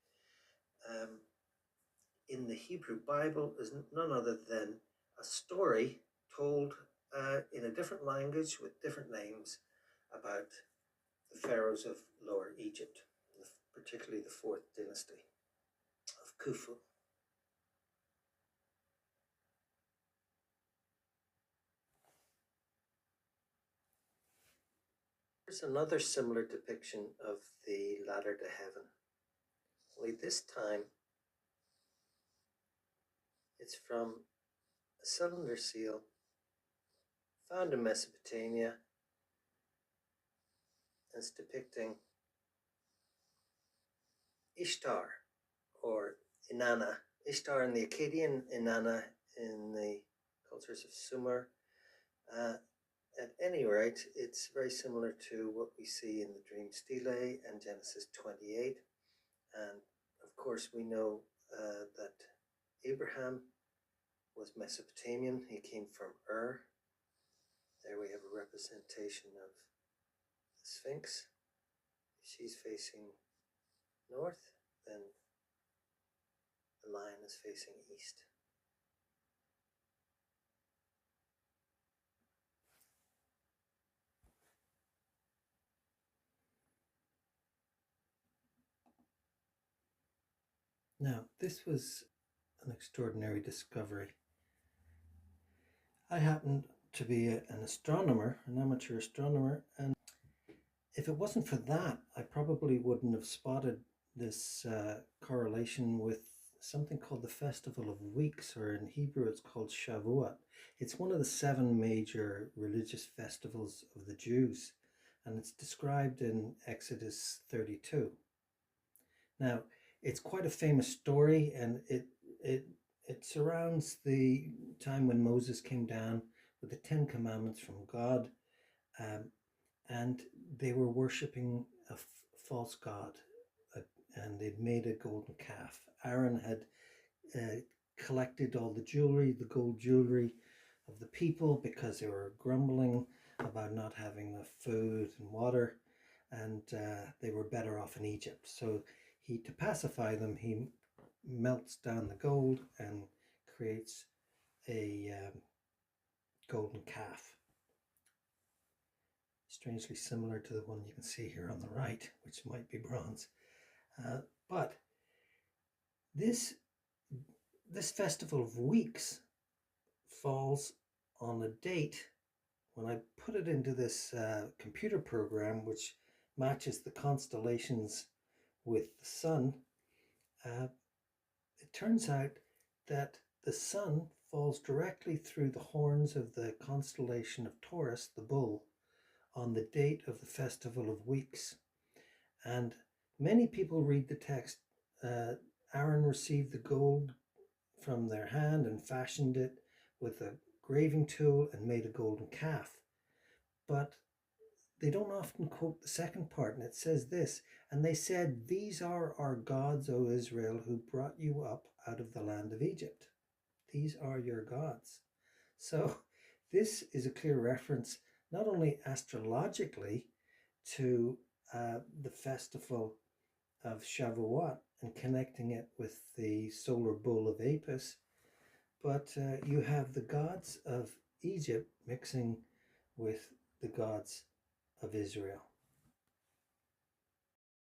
[SPEAKER 1] in the Hebrew Bible is none other than a story told in a different language with different names about the pharaohs of Lower Egypt, particularly the fourth dynasty of Khufu. Here's another similar depiction of the ladder to heaven. Only this time it's from a cylinder seal found in Mesopotamia, and it's depicting Ishtar, or Inanna. Ishtar in the Akkadian, Inanna in the cultures of Sumer. At any rate, it's very similar to what we see in the dream stele and Genesis 28. And of course, we know that Abraham was Mesopotamian. He came from Ur. There we have a representation of the Sphinx. If she's facing north, then the lion is facing east. Now, this was an extraordinary discovery. I happen to be an astronomer, an amateur astronomer, and if it wasn't for that, I probably wouldn't have spotted this correlation with something called the Festival of Weeks, or in Hebrew it's called Shavuot. It's one of the 7 major religious festivals of the Jews, and it's described in Exodus 32. Now, it's quite a famous story, and it surrounds the time when Moses came down with the 10 Commandments from God, and they were worshipping a false god, and they'd made a golden calf. Aaron had collected all the jewelry, the gold jewelry of the people, because they were grumbling about not having enough food and water, and they were better off in Egypt. So to pacify them, he melts down the gold and creates a golden calf, strangely similar to the one you can see here on the right, which might be bronze. But this Festival of Weeks falls on a date when I put it into this computer program, which matches the constellations with the sun. It turns out that the sun falls directly through the horns of the constellation of Taurus, the bull, on the date of the Festival of Weeks. And many people read the text, Aaron received the gold from their hand and fashioned it with a graving tool and made a golden calf. But they don't often quote the second part, and it says this, and they said, "These are our gods, O Israel, who brought you up out of the land of Egypt." These are your gods. So this is a clear reference, not only astrologically to the festival of Shavuot and connecting it with the solar bull of Apis, but you have the gods of Egypt mixing with the gods of Israel.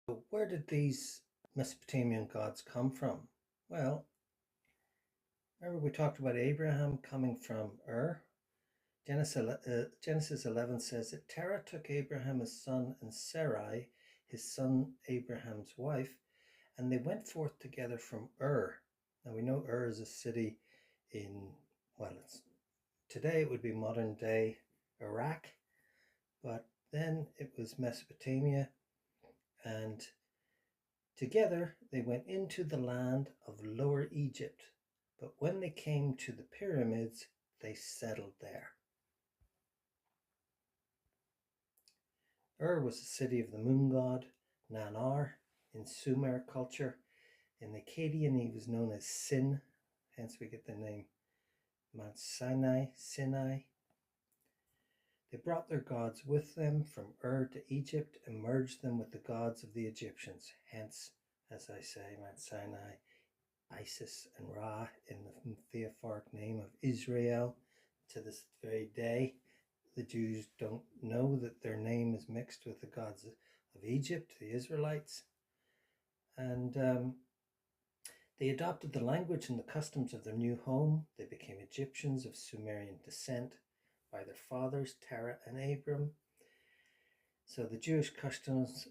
[SPEAKER 1] So where did these Mesopotamian gods come from? Well, remember we talked about Abraham coming from Ur. Genesis 11 says that Terah took Abraham his son and Sarai, his son Abraham's wife, and they went forth together from Ur. Now we know Ur is a city in, today it would be modern day Iraq, but then it was Mesopotamia, and together they went into the land of Lower Egypt. But when they came to the pyramids, they settled there. Ur was the city of the moon god, Nanar, in Sumer culture. In Akkadian, he was known as Sin, hence we get the name Mount Sinai. They brought their gods with them from Ur to Egypt and merged them with the gods of the Egyptians. Hence, as I say, Mount Sinai, Isis and Ra in the theophoric name of Israel. To this very day, the Jews don't know that their name is mixed with the gods of Egypt, the Israelites. And they adopted the language and the customs of their new home. They became Egyptians of Sumerian descent by their fathers, Terah and Abram. So the Jewish customs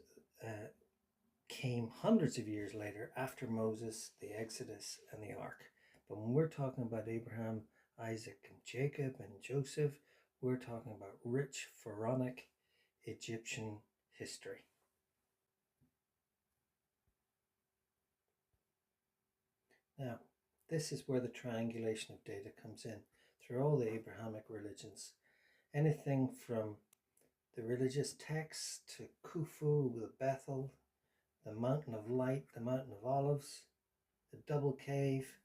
[SPEAKER 1] came hundreds of years later after Moses, the Exodus, and the Ark. But when we're talking about Abraham, Isaac, and Jacob, and Joseph, we're talking about rich, pharaonic Egyptian history. Now, this is where the triangulation of data comes in through all the Abrahamic religions. Anything from the religious texts to Khufu, the Bethel, the Mountain of Light, the Mountain of Olives, the Double Cave,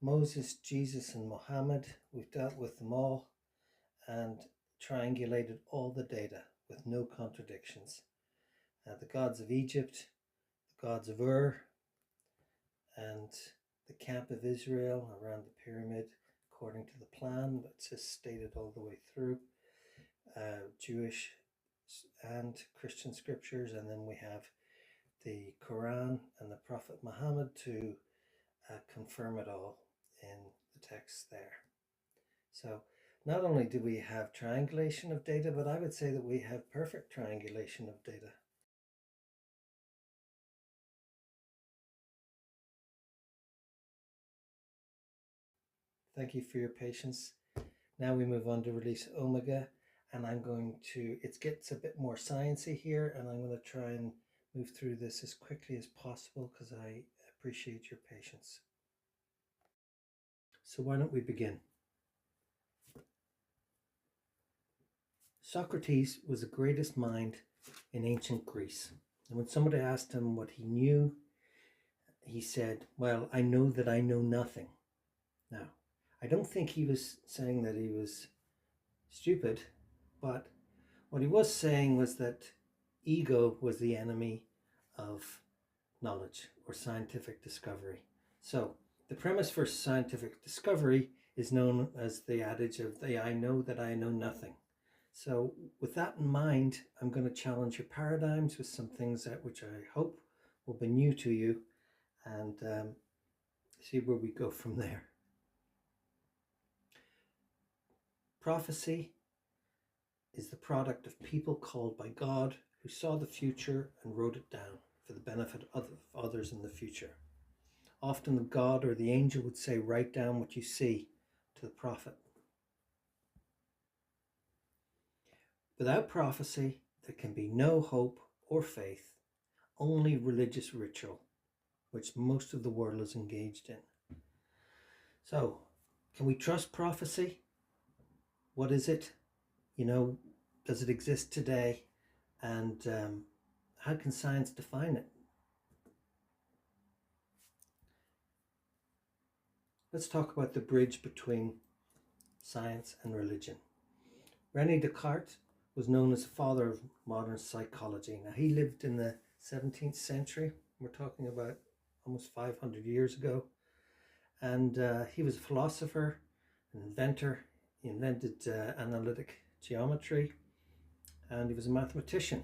[SPEAKER 1] Moses, Jesus, and Muhammad. We've dealt with them all and triangulated all the data with no contradictions. The gods of Egypt, the gods of Ur, and the camp of Israel around the pyramid according to the plan that's just stated all the way through, Jewish and Christian scriptures, and then we have the Quran and the Prophet Muhammad to confirm it all in the text there. So not only do we have triangulation of data, but I would say that we have perfect triangulation of data. Thank you for your patience. Now we move on to release omega, and I'm going to, it gets a bit more sciencey here, and I'm going to try and move through this as quickly as possible because I appreciate your patience. So why don't we begin? Socrates was the greatest mind in ancient Greece. And when somebody asked him what he knew, he said, well, I know that I know nothing. Now, I don't think he was saying that he was stupid, but what he was saying was that ego was the enemy of knowledge or scientific discovery. So the premise for scientific discovery is known as the adage of the I know that I know nothing. So with that in mind, I'm going to challenge your paradigms with some things that which I hope will be new to you, and see where we go from there. Prophecy is the product of people called by God who saw the future and wrote it down for the benefit of others in the future. Often the God or the angel would say, write down what you see to the prophet. Without prophecy, there can be no hope or faith, only religious ritual, which most of the world is engaged in. So, can we trust prophecy? What is it? Does it exist today? And how can science define it? Let's talk about the bridge between science and religion. René Descartes was known as the father of modern psychology. Now, he lived in the 17th century. We're talking about almost 500 years ago. And he was a philosopher, an inventor. He invented analytic geometry, and he was a mathematician.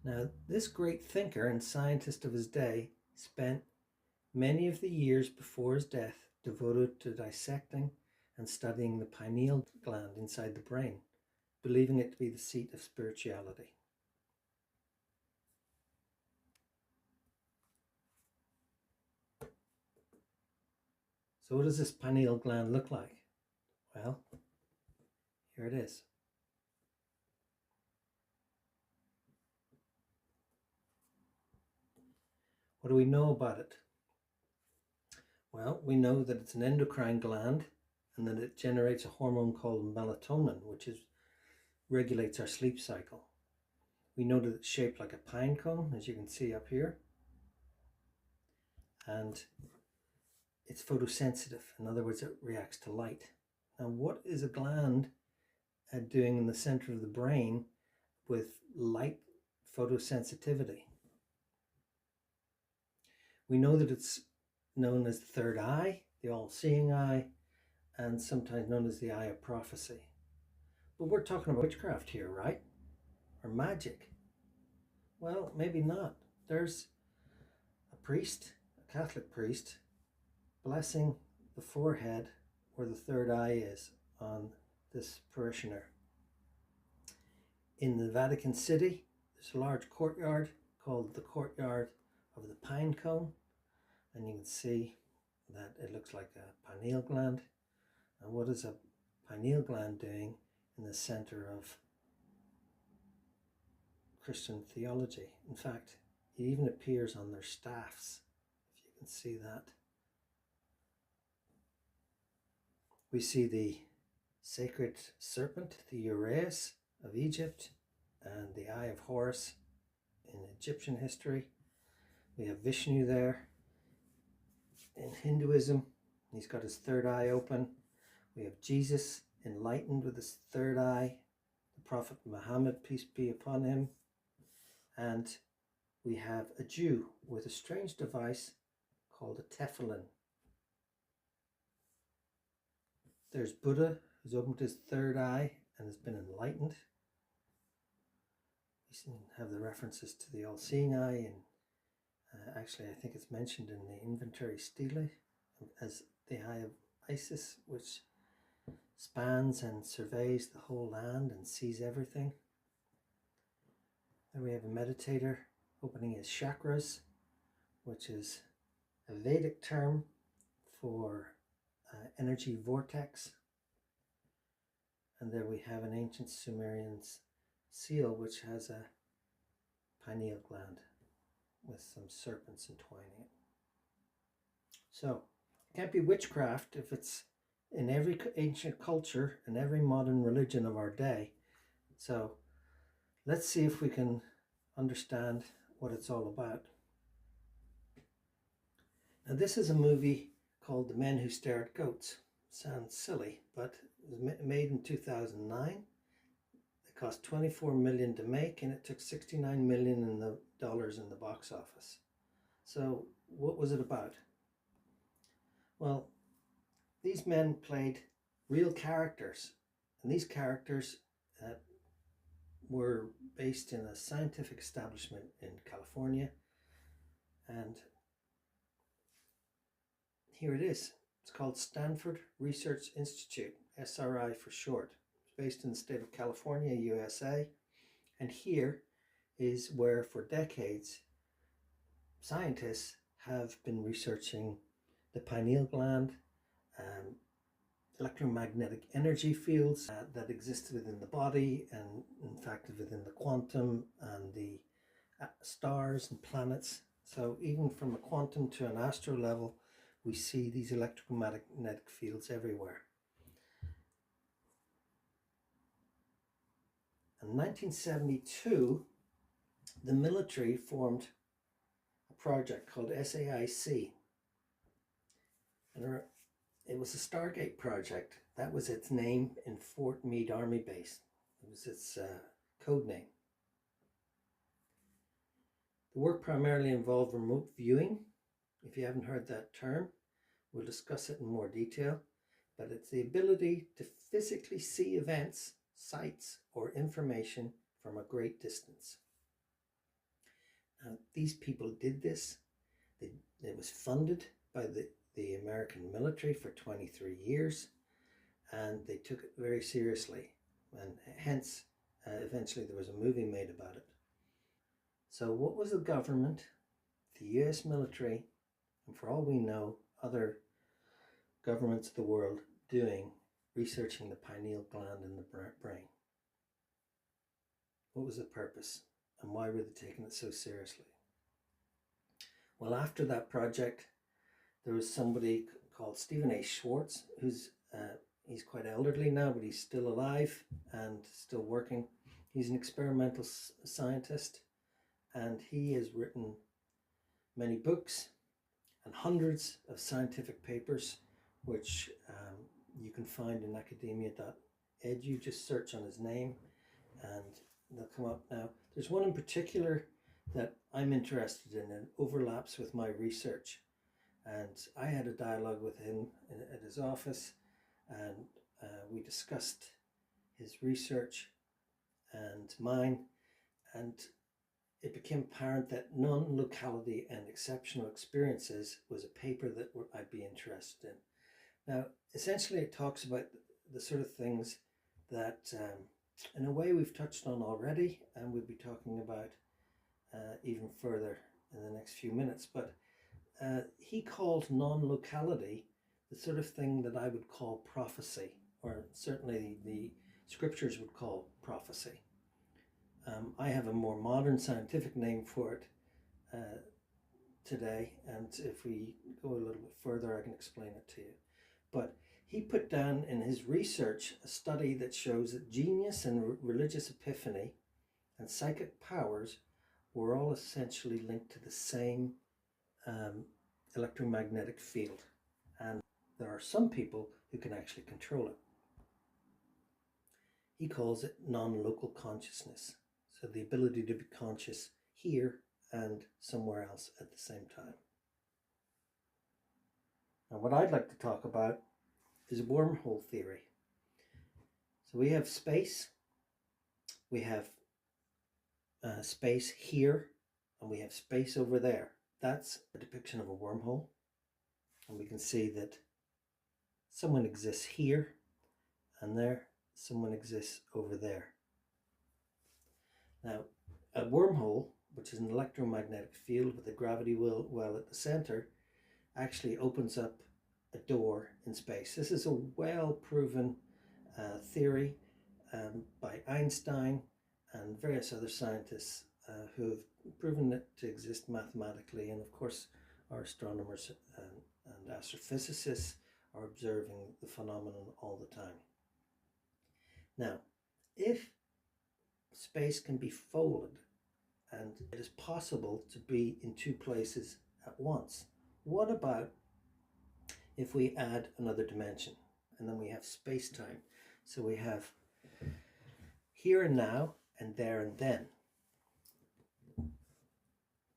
[SPEAKER 1] Now, this great thinker and scientist of his day spent many of the years before his death devoted to dissecting and studying the pineal gland inside the brain, believing it to be the seat of spirituality. So what does this pineal gland look like? Well, here it is. What do we know about it? Well, we know that it's an endocrine gland and that it generates a hormone called melatonin, which regulates our sleep cycle. We know that it's shaped like a pine cone, as you can see up here. And it's photosensitive. In other words, it reacts to light. Now, what is a gland doing in the center of the brain with light photosensitivity? We know that it's known as the third eye, the all-seeing eye, and sometimes known as the eye of prophecy. But we're talking about witchcraft here, right? Or magic. Well, maybe not. There's a priest, a Catholic priest, blessing the forehead where the third eye is on this parishioner. In the Vatican City, there's a large courtyard called the Courtyard of the Pine Cone, and you can see that it looks like a pineal gland. And what is a pineal gland doing in the center of Christian theology? In fact, it even appears on their staffs, if you can see that. We see the sacred serpent, the Uraeus of Egypt, and the Eye of Horus in Egyptian history. We have Vishnu there in Hinduism. He's got his third eye open. We have Jesus enlightened with his third eye, the Prophet Muhammad, peace be upon him. And we have a Jew with a strange device called a tefillin. There's Buddha, who's opened his third eye and has been enlightened. We have the references to the all-seeing eye, and actually I think it's mentioned in the Inventory Stele as the Eye of Isis, which spans and surveys the whole land and sees everything. Then we have a meditator opening his chakras, which is a Vedic term for energy vortex. And there we have an ancient Sumerian seal which has a pineal gland with some serpents entwining it. So it can't be witchcraft if it's in every ancient culture and every modern religion of our day. So let's see if we can understand what it's all about. Now, this is a movie called The Men Who Stare at Goats. Sounds silly, but it was made in 2009. It cost $24 million to make, and it took $69 million in the box office. So what was it about? Well, these men played real characters, and these characters were based in a scientific establishment in California, and here it is. It's called Stanford Research Institute, SRI for short. It's based in the state of California, USA, and here is where for decades scientists have been researching the pineal gland, electromagnetic energy fields that exist within the body, and in fact within the quantum and the stars and planets. So even from a quantum to an astro level, we see these electromagnetic fields everywhere. In 1972, the military formed a project called SAIC, and it was a Stargate project. That was its name in Fort Meade Army Base. It was its code name. The work primarily involved remote viewing. If you haven't heard that term, we'll discuss it in more detail, but it's the ability to physically see events, sights, or information from a great distance. Now, these people did this. It was funded by the American military for 23 years, and they took it very seriously, and hence eventually there was a movie made about it. So what was the government, the US military, and for all we know, other governments of the world doing researching the pineal gland in the brain? What was the purpose, and why were they taking it so seriously? Well, after that project, there was somebody called Stephen A. Schwartz, he's quite elderly now, but he's still alive and still working. He's an experimental scientist, and he has written many books, and hundreds of scientific papers, which you can find in academia.edu. Just search on his name and they'll come up. Now, there's one in particular that I'm interested in and overlaps with my research. And I had a dialogue with him at his office, and we discussed his research and mine, and it became apparent that non-locality and exceptional experiences was a paper that I'd be interested in. Now, essentially it talks about the sort of things that in a way we've touched on already, and we'll be talking about even further in the next few minutes, but he called non-locality the sort of thing that I would call prophecy, or certainly the scriptures would call prophecy. I have a more modern scientific name for it today, and if we go a little bit further, I can explain it to you. But he put down in his research a study that shows that genius and religious epiphany and psychic powers were all essentially linked to the same electromagnetic field, and there are some people who can actually control it. He calls it non-local consciousness, so the ability to be conscious here and somewhere else at the same time. Now, what I'd like to talk about is wormhole theory. So we have space, we have space here, and we have space over there. That's a depiction of a wormhole, and we can see that someone exists here, and there someone exists over there. Now, a wormhole, which is an electromagnetic field with a gravity well at the center, actually opens up a door in space. This is a well-proven theory by Einstein and various other scientists who have proven it to exist mathematically, and of course our astronomers and astrophysicists are observing the phenomenon all the time. Now, if space can be folded and it is possible to be in two places at once, what about if we add another dimension, and then we have space-time? So we have here and now and there and then.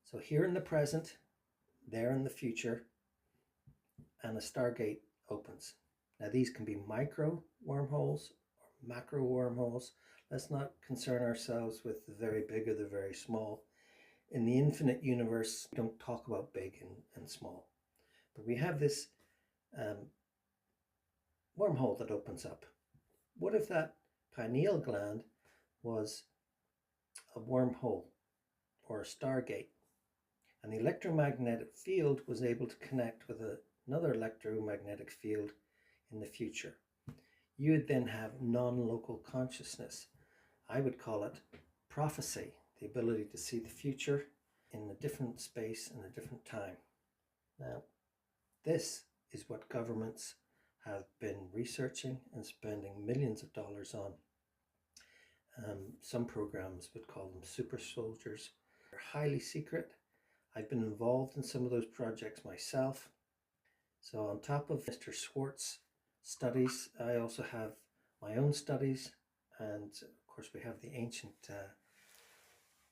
[SPEAKER 1] So here in the present, there in the future, and a stargate opens. Now these can be micro wormholes or macro wormholes. Let's not concern ourselves with the very big or the very small. In the infinite universe, we don't talk about big and small. But we have this wormhole that opens up. What if that pineal gland was a wormhole or a stargate, and the electromagnetic field was able to connect with another electromagnetic field in the future? You would then have non-local consciousness. I would call it prophecy, the ability to see the future in a different space and a different time. Now, this is what governments have been researching and spending millions of dollars on. Some programs would call them super soldiers. They're highly secret. I've been involved in some of those projects myself. So on top of Mr. Schwartz's studies, I also have my own studies, and of course we have the ancient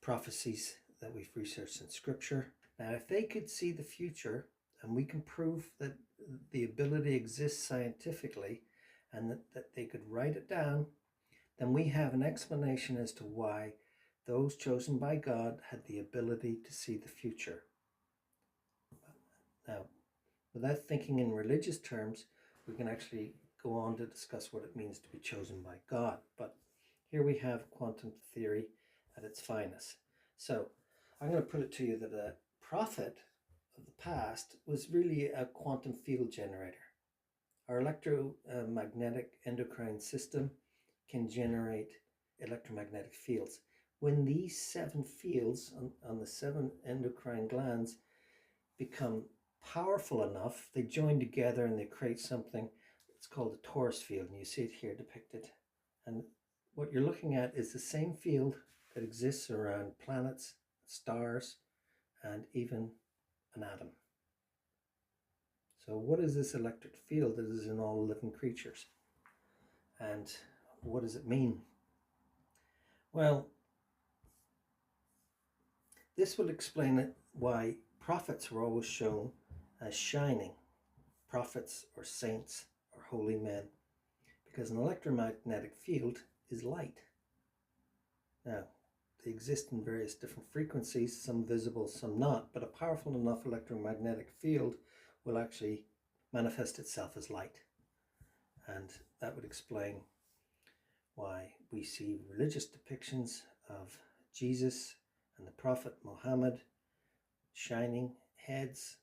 [SPEAKER 1] prophecies that we've researched in scripture. Now, if they could see the future, and we can prove that the ability exists scientifically, and that they could write it down, then we have an explanation as to why those chosen by God had the ability to see the future. Now, without thinking in religious terms, we can actually go on to discuss what it means to be chosen by God. But here we have quantum theory at its finest. So I'm going to put it to you that a prophet of the past was really a quantum field generator. Our electromagnetic endocrine system can generate electromagnetic fields. When these 7 fields on the 7 endocrine glands become powerful enough, they join together and they create something. It's called a torus field, and you see it here depicted. And what you're looking at is the same field that exists around planets, stars, and even an atom. So what is this electric field that is in all living creatures? And what does it mean? Well, this will explain why prophets were always shown as shining, prophets or saints or holy men, because an electromagnetic field is light. Now, they exist in various different frequencies, some visible, some not, but a powerful enough electromagnetic field will actually manifest itself as light. And that would explain why we see religious depictions of Jesus and the Prophet Muhammad, shining heads.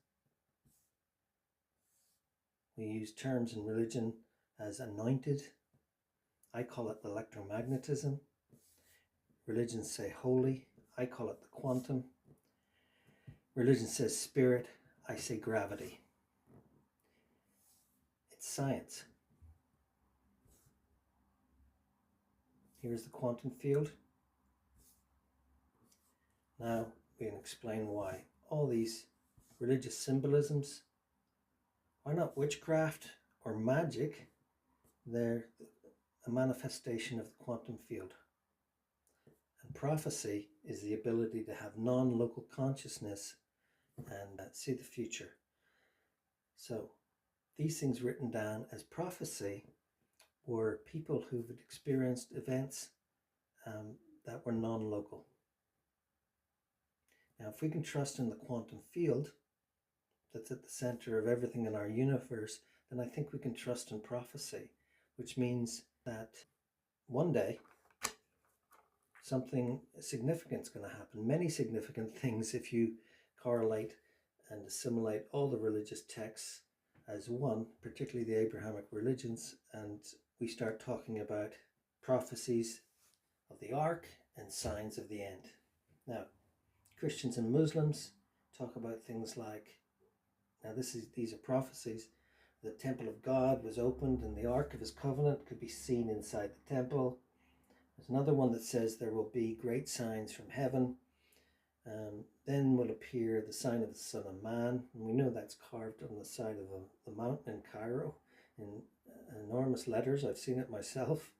[SPEAKER 1] We use terms in religion as anointed. I call it electromagnetism. Religions say holy. I call it the quantum. Religion says spirit. I say gravity. It's science. Here's the quantum field. Now we can explain why all these religious symbolisms are not witchcraft or magic. They're a manifestation of the quantum field. And prophecy is the ability to have non-local consciousness and see the future. So these things written down as prophecy were people who've experienced events that were non-local. Now, if we can trust in the quantum field that's at the center of everything in our universe, then I think we can trust in prophecy, which means that one day something significant is going to happen. Many significant things if you correlate and assimilate all the religious texts as one, particularly the Abrahamic religions, and we start talking about prophecies of the ark and signs of the end. Now, Christians and Muslims talk about things like, now these are prophecies. The temple of God was opened and the ark of his covenant could be seen inside the temple. There's another one that says there will be great signs from heaven. Then will appear the sign of the Son of Man. And we know that's carved on the side of the mountain in Cairo in enormous letters. I've seen it myself.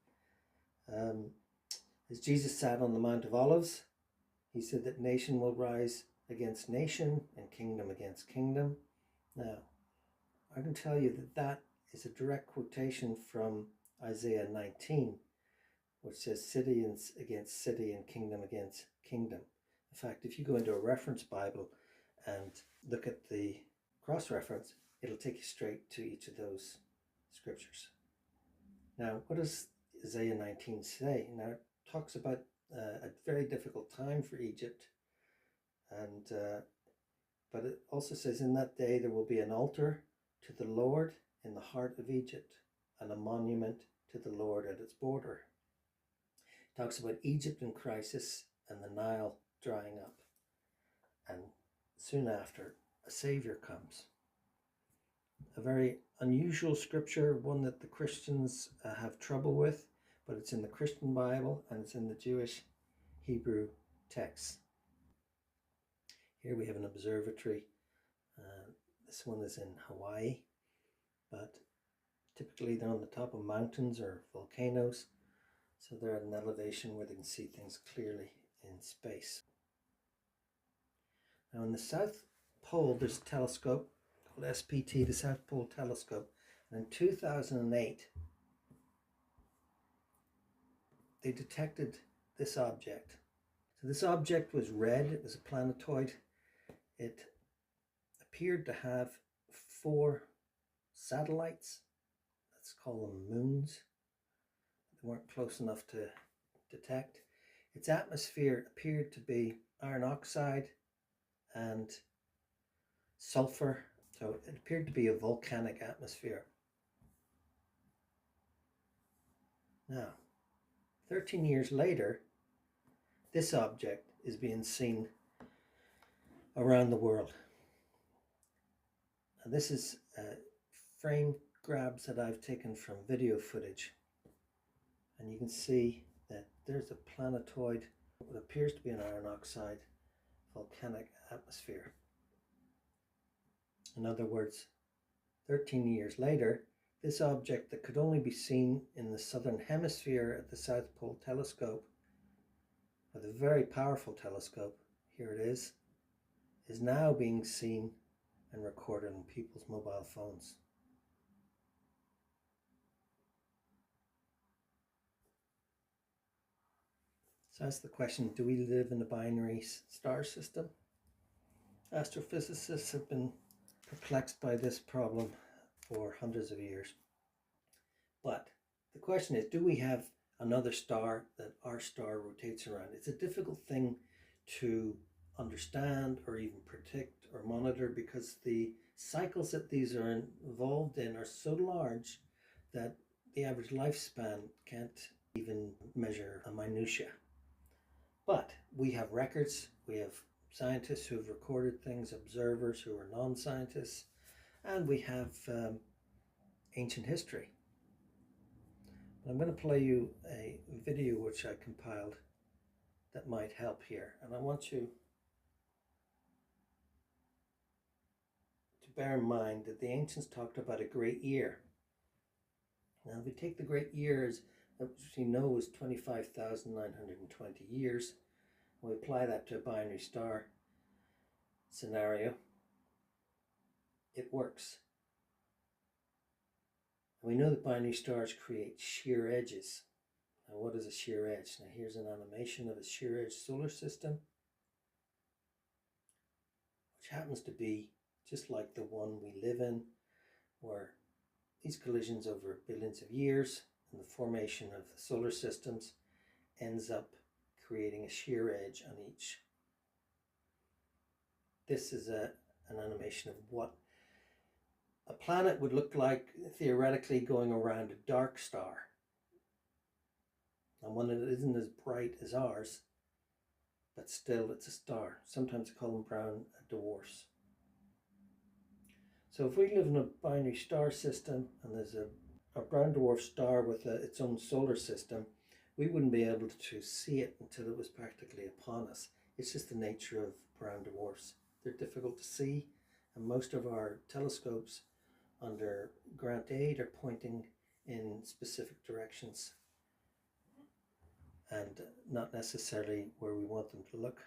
[SPEAKER 1] As Jesus sat on the Mount of Olives, he said that nation will rise against nation and kingdom against kingdom. Now, I can tell you that that is a direct quotation from Isaiah 19, which says city against city and kingdom against kingdom. In fact, if you go into a reference Bible and look at the cross-reference, it'll take you straight to each of those scriptures. Now, what does Isaiah 19 say? Now, it talks about a very difficult time for Egypt, and but it also says, in that day there will be an altar to the Lord in the heart of Egypt, and a monument to the Lord at its border. It talks about Egypt in crisis and the Nile drying up, and soon after a Savior comes. A very unusual scripture, one that the Christians have trouble with, but it's in the Christian Bible and it's in the Jewish Hebrew texts. Here we have an observatory. This one is in Hawaii, but typically they're on the top of mountains or volcanoes, so they're at an elevation where they can see things clearly in space. Now in the South Pole there's a telescope called SPT, the South Pole Telescope, and in 2008 they detected this object. So this object was red, it was a planetoid. It appeared to have 4 satellites, let's call them moons. They weren't close enough to detect. Its atmosphere appeared to be iron oxide and sulfur, so it appeared to be a volcanic atmosphere. Now, 13 years later, this object is being seen around the world. Now, this is frame grabs that I've taken from video footage, and you can see that there's a planetoid, what appears to be an iron oxide volcanic atmosphere. In other words, 13 years later, this object that could only be seen in the southern hemisphere at the South Pole telescope, with a very powerful telescope, here it is now being seen and recorded on people's mobile phones. So that's the question, do we live in a binary star system? Astrophysicists have been perplexed by this problem for hundreds of years. But the question is, do we have another star that our star rotates around? It's a difficult thing to understand or even predict or monitor, because the cycles that these are involved in are so large that the average lifespan can't even measure a minutia. But we have records, we have scientists who have recorded things, observers who are non-scientists, and we have ancient history. I'm going to play you a video which I compiled that might help here, and I want you to bear in mind that the ancients talked about a great year. Now, if we take the great years, which we know is 25,920 years, and we apply that to a binary star scenario, it works. And we know that binary stars create shear edges. Now, what is a shear edge? Now, here's an animation of a shear edge solar system, which happens to be just like the one we live in, where these collisions over billions of years and the formation of the solar systems ends up creating a shear edge on each. This is an animation of what a planet would look like theoretically going around a dark star, and one that isn't as bright as ours, but still it's a star. Sometimes they call them brown dwarfs. So if we live in a binary star system and there's a brown dwarf star with its own solar system, we wouldn't be able to see it until it was practically upon us. It's just the nature of brown dwarfs. They're difficult to see, and most of our telescopes under grant aid are pointing in specific directions and not necessarily where we want them to look.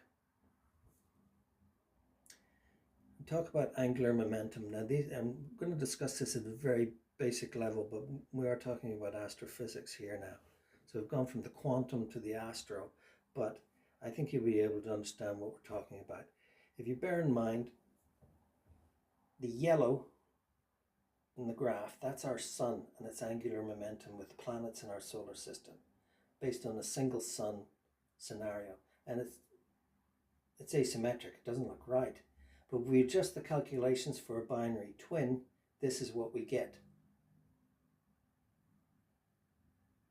[SPEAKER 1] We talk about angular momentum. Now, I'm going to discuss this at a very basic level, but we are talking about astrophysics here now. So we've gone from the quantum to the astro, but I think you'll be able to understand what we're talking about. If you bear in mind the yellow in the graph, that's our sun and its angular momentum with the planets in our solar system, based on a single sun scenario. And it's asymmetric, it doesn't look right. But if we adjust the calculations for a binary twin, this is what we get.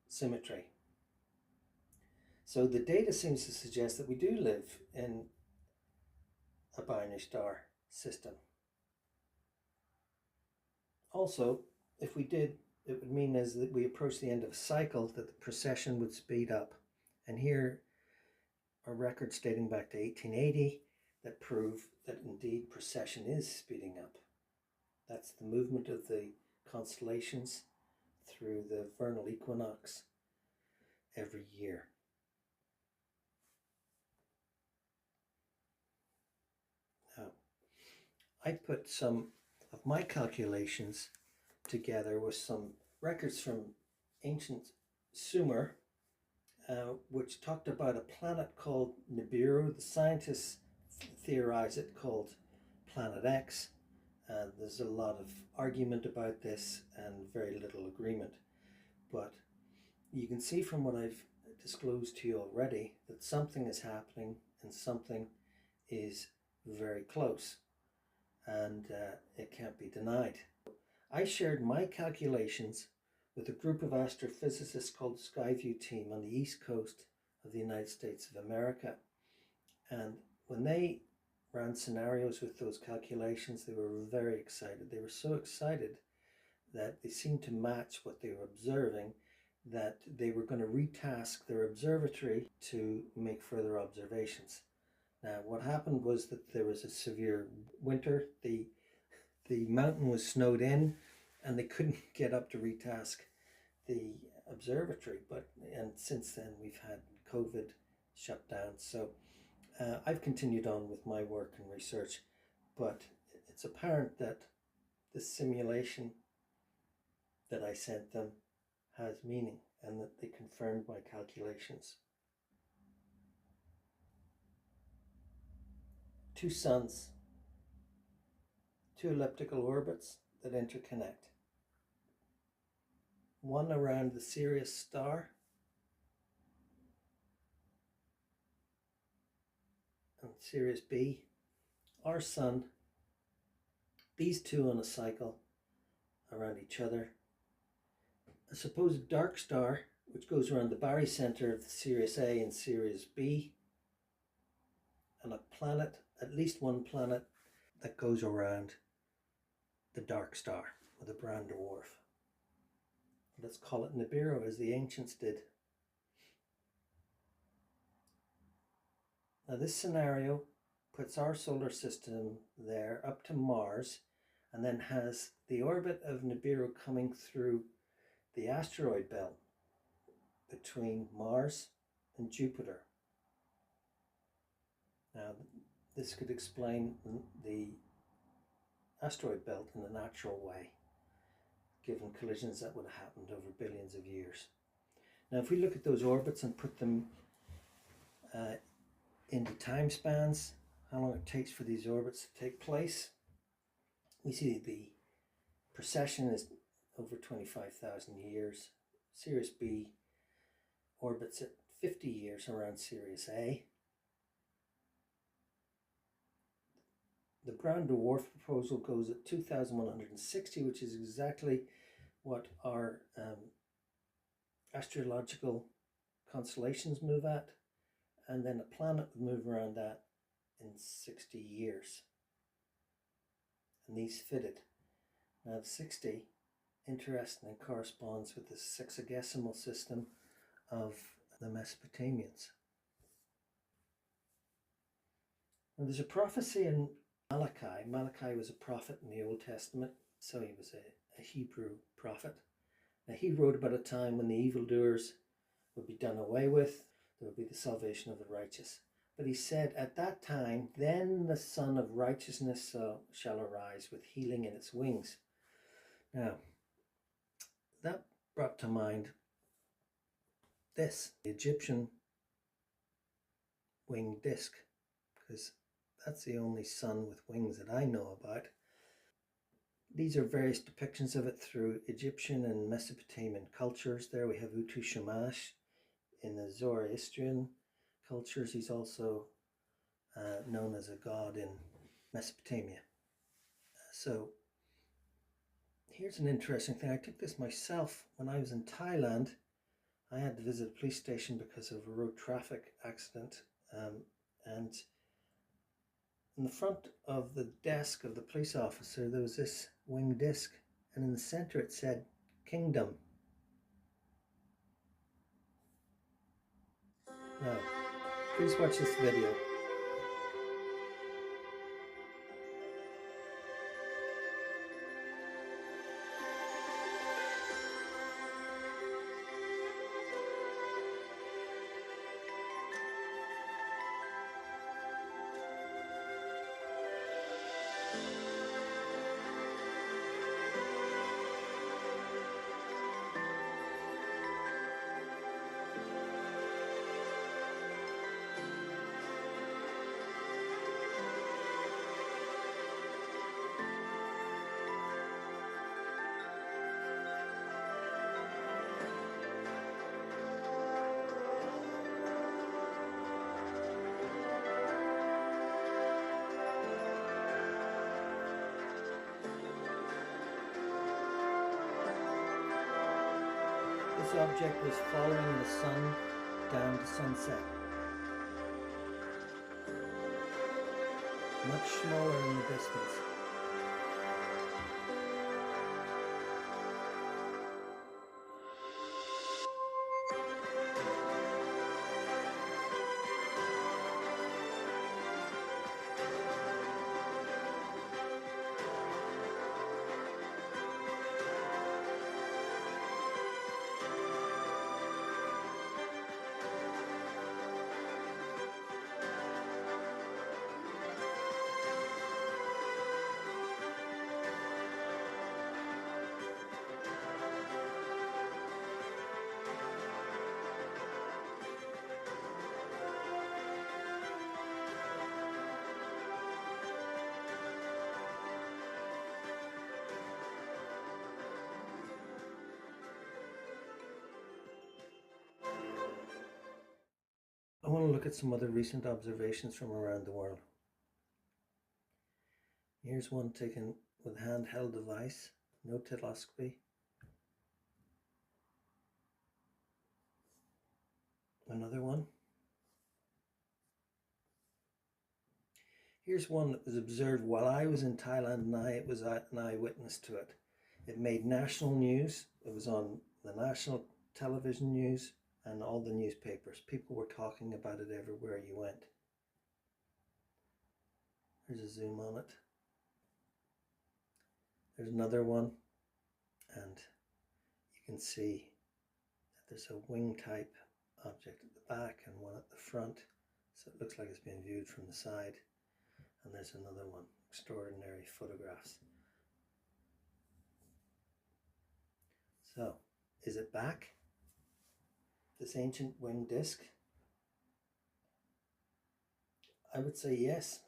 [SPEAKER 1] Symmetry. So the data seems to suggest that we do live in a binary star system. Also, if we did, it would mean as that we approach the end of a cycle that the precession would speed up. And here are records dating back to 1880 that prove that indeed precession is speeding up. That's the movement of the constellations through the vernal equinox every year. Now, I put some of my calculations together with some records from ancient Sumer, which talked about a planet called Nibiru. The scientists theorize it called Planet X. There's a lot of argument about this and very little agreement. But you can see from what I've disclosed to you already that something is happening and something is very close, and it can't be denied. I shared my calculations with a group of astrophysicists called the Skyview team on the east coast of the United States of America. And when they ran scenarios with those calculations, they were very excited. They were so excited that they seemed to match what they were observing, that they were going to retask their observatory to make further observations. Now, what happened was that there was a severe winter. The the mountain was snowed in and they couldn't get up to retask the observatory. And since then we've had COVID shut down. So I've continued on with my work and research, but it's apparent that the simulation that I sent them has meaning and that they confirmed my calculations. Two suns, two elliptical orbits that interconnect. One around the Sirius star and Sirius B, our sun, these two on a cycle around each other. A supposed dark star which goes around the barycenter of the Sirius A and Sirius B, and a planet, at least one planet, that goes around the dark star, or the brown dwarf. Let's call it Nibiru, as the ancients did. Now this scenario puts our solar system there up to Mars, and then has the orbit of Nibiru coming through the asteroid belt between Mars and Jupiter. Now this could explain the asteroid belt in a natural way, given collisions that would have happened over billions of years. Now if we look at those orbits and put them into time spans, how long it takes for these orbits to take place, we see the precession is over 25,000 years. Sirius B orbits at 50 years around Sirius A. The brown dwarf proposal goes at 2,160, which is exactly what our astrological constellations move at, and then a planet would move around that in 60 years. And these fitted. Now the 60, interestingly, corresponds with the sexagesimal system of the Mesopotamians. And there's a prophecy in Malachi. Malachi was a prophet in the Old Testament, so he was a Hebrew prophet. Now he wrote about a time when the evildoers would be done away with, there would be the salvation of the righteous. But he said, at that time, then the Son of Righteousness shall arise with healing in its wings. Now, that brought to mind this, the Egyptian winged disc, because that's the only sun with wings that I know about. These are various depictions of it through Egyptian and Mesopotamian cultures. There we have Utu Shamash. In the Zoroastrian cultures, he's also known as a god in Mesopotamia. So here's an interesting thing. I took this myself when I was in Thailand. I had to visit a police station because of a road traffic accident, and in the front of the desk of the police officer there was this winged disc, and in the center it said Kingdom. Now, please watch this video. This object was following the sun down to sunset. Much smaller in the distance. want to look at some other recent observations from around the world. Here's one taken with a handheld device, no telescopy. Another one. Here's one that was observed while I was in Thailand and I was an eyewitness to it. It made national news. It was on the national television news and all the newspapers. People were talking about it everywhere you went. There's a zoom on it. There's another one, and you can see that there's a wing type object at the back and one at the front, so it looks like it's being viewed from the side. And there's another one, extraordinary photographs. So, is it back? This ancient winged disc? I would say yes.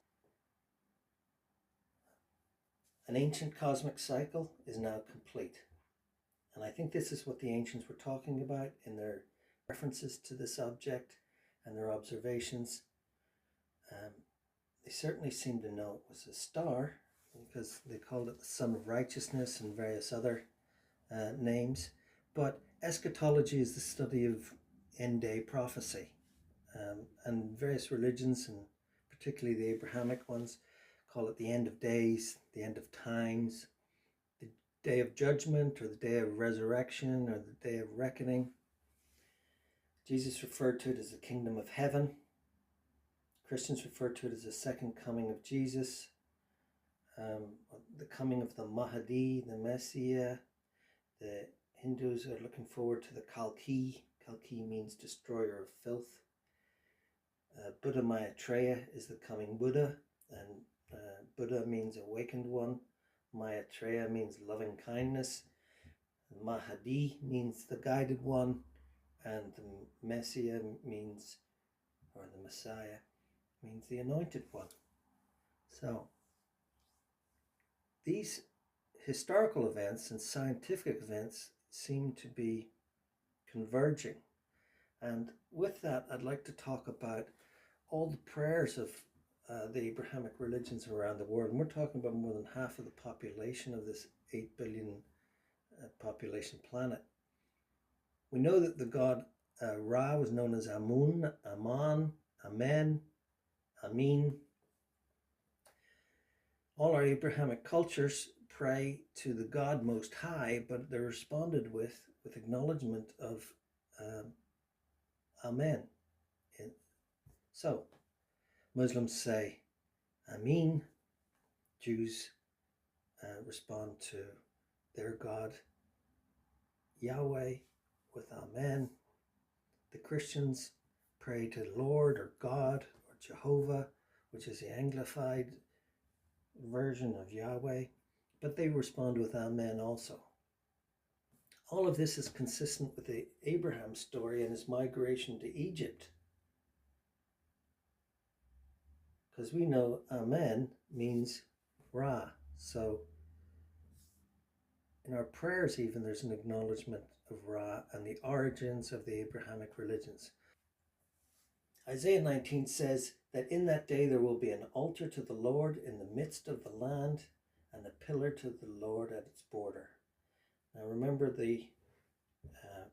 [SPEAKER 1] An ancient cosmic cycle is now complete. And I think this is what the ancients were talking about in their references to this object and their observations. They certainly seem to know it was a star, because they called it the Sun of Righteousness and various other names. But eschatology is the study of end-day prophecy. And various religions, and particularly the Abrahamic ones, call it the end of days, the end of times, the day of judgment, or the day of resurrection, or the day of reckoning. Jesus referred to it as the kingdom of heaven. Christians refer to it as the second coming of Jesus, the coming of the Mahdi, the Messiah. The Hindus are looking forward to the Kalki. Kalki means destroyer of filth. Buddha Maitreya is the coming Buddha, and Buddha means awakened one. Maitreya means loving kindness. Mahdi means the guided one, and the Messiah means, or the Messiah, means the anointed one. So these historical events and scientific events seem to be converging. And with that, I'd like to talk about all the prayers of the Abrahamic religions around the world. And we're talking about more than half of the population of this 8 billion population planet. We know that the god Ra was known as Amun, Aman, Amen, Amin. All our Abrahamic cultures pray to the God Most High, but they're responded with acknowledgement of Amen. So, Muslims say Amin. Jews respond to their God Yahweh with Amen. The Christians pray to Lord or God or Jehovah, which is the Anglified version of Yahweh, but they respond with Amen also. All of this is consistent with the Abraham story and his migration to Egypt, because we know Amen means Ra. So in our prayers even, there's an acknowledgement of Ra and the origins of the Abrahamic religions. Isaiah 19 says that in that day there will be an altar to the Lord in the midst of the land, and a pillar to the Lord at its border. Now remember, the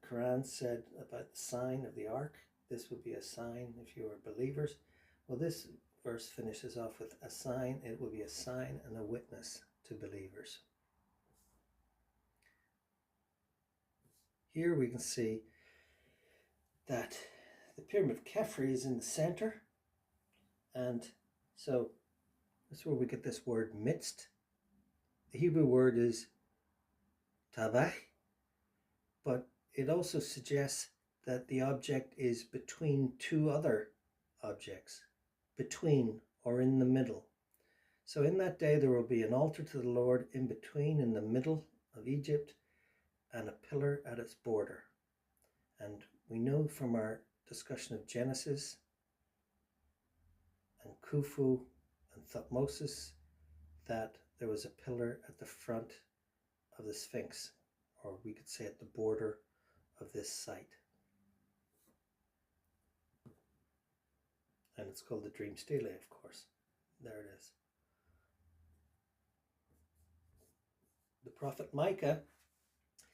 [SPEAKER 1] Quran said about the sign of the ark, this would be a sign if you were believers. Well, this verse finishes off with a sign. It will be a sign and a witness to believers. Here we can see that the pyramid of Khafre is in the center, and so that's where we get this word midst. The Hebrew word is tabach, but it also suggests that the object is between two other objects, between or in the middle. So in that day there will be an altar to the Lord in between, in the middle of Egypt, and a pillar at its border. And we know from our discussion of Genesis and Khufu and Thutmose that there was a pillar at the front of the Sphinx, or we could say at the border of this site. it's called the Dream Stele, of course. There it is. The prophet Micah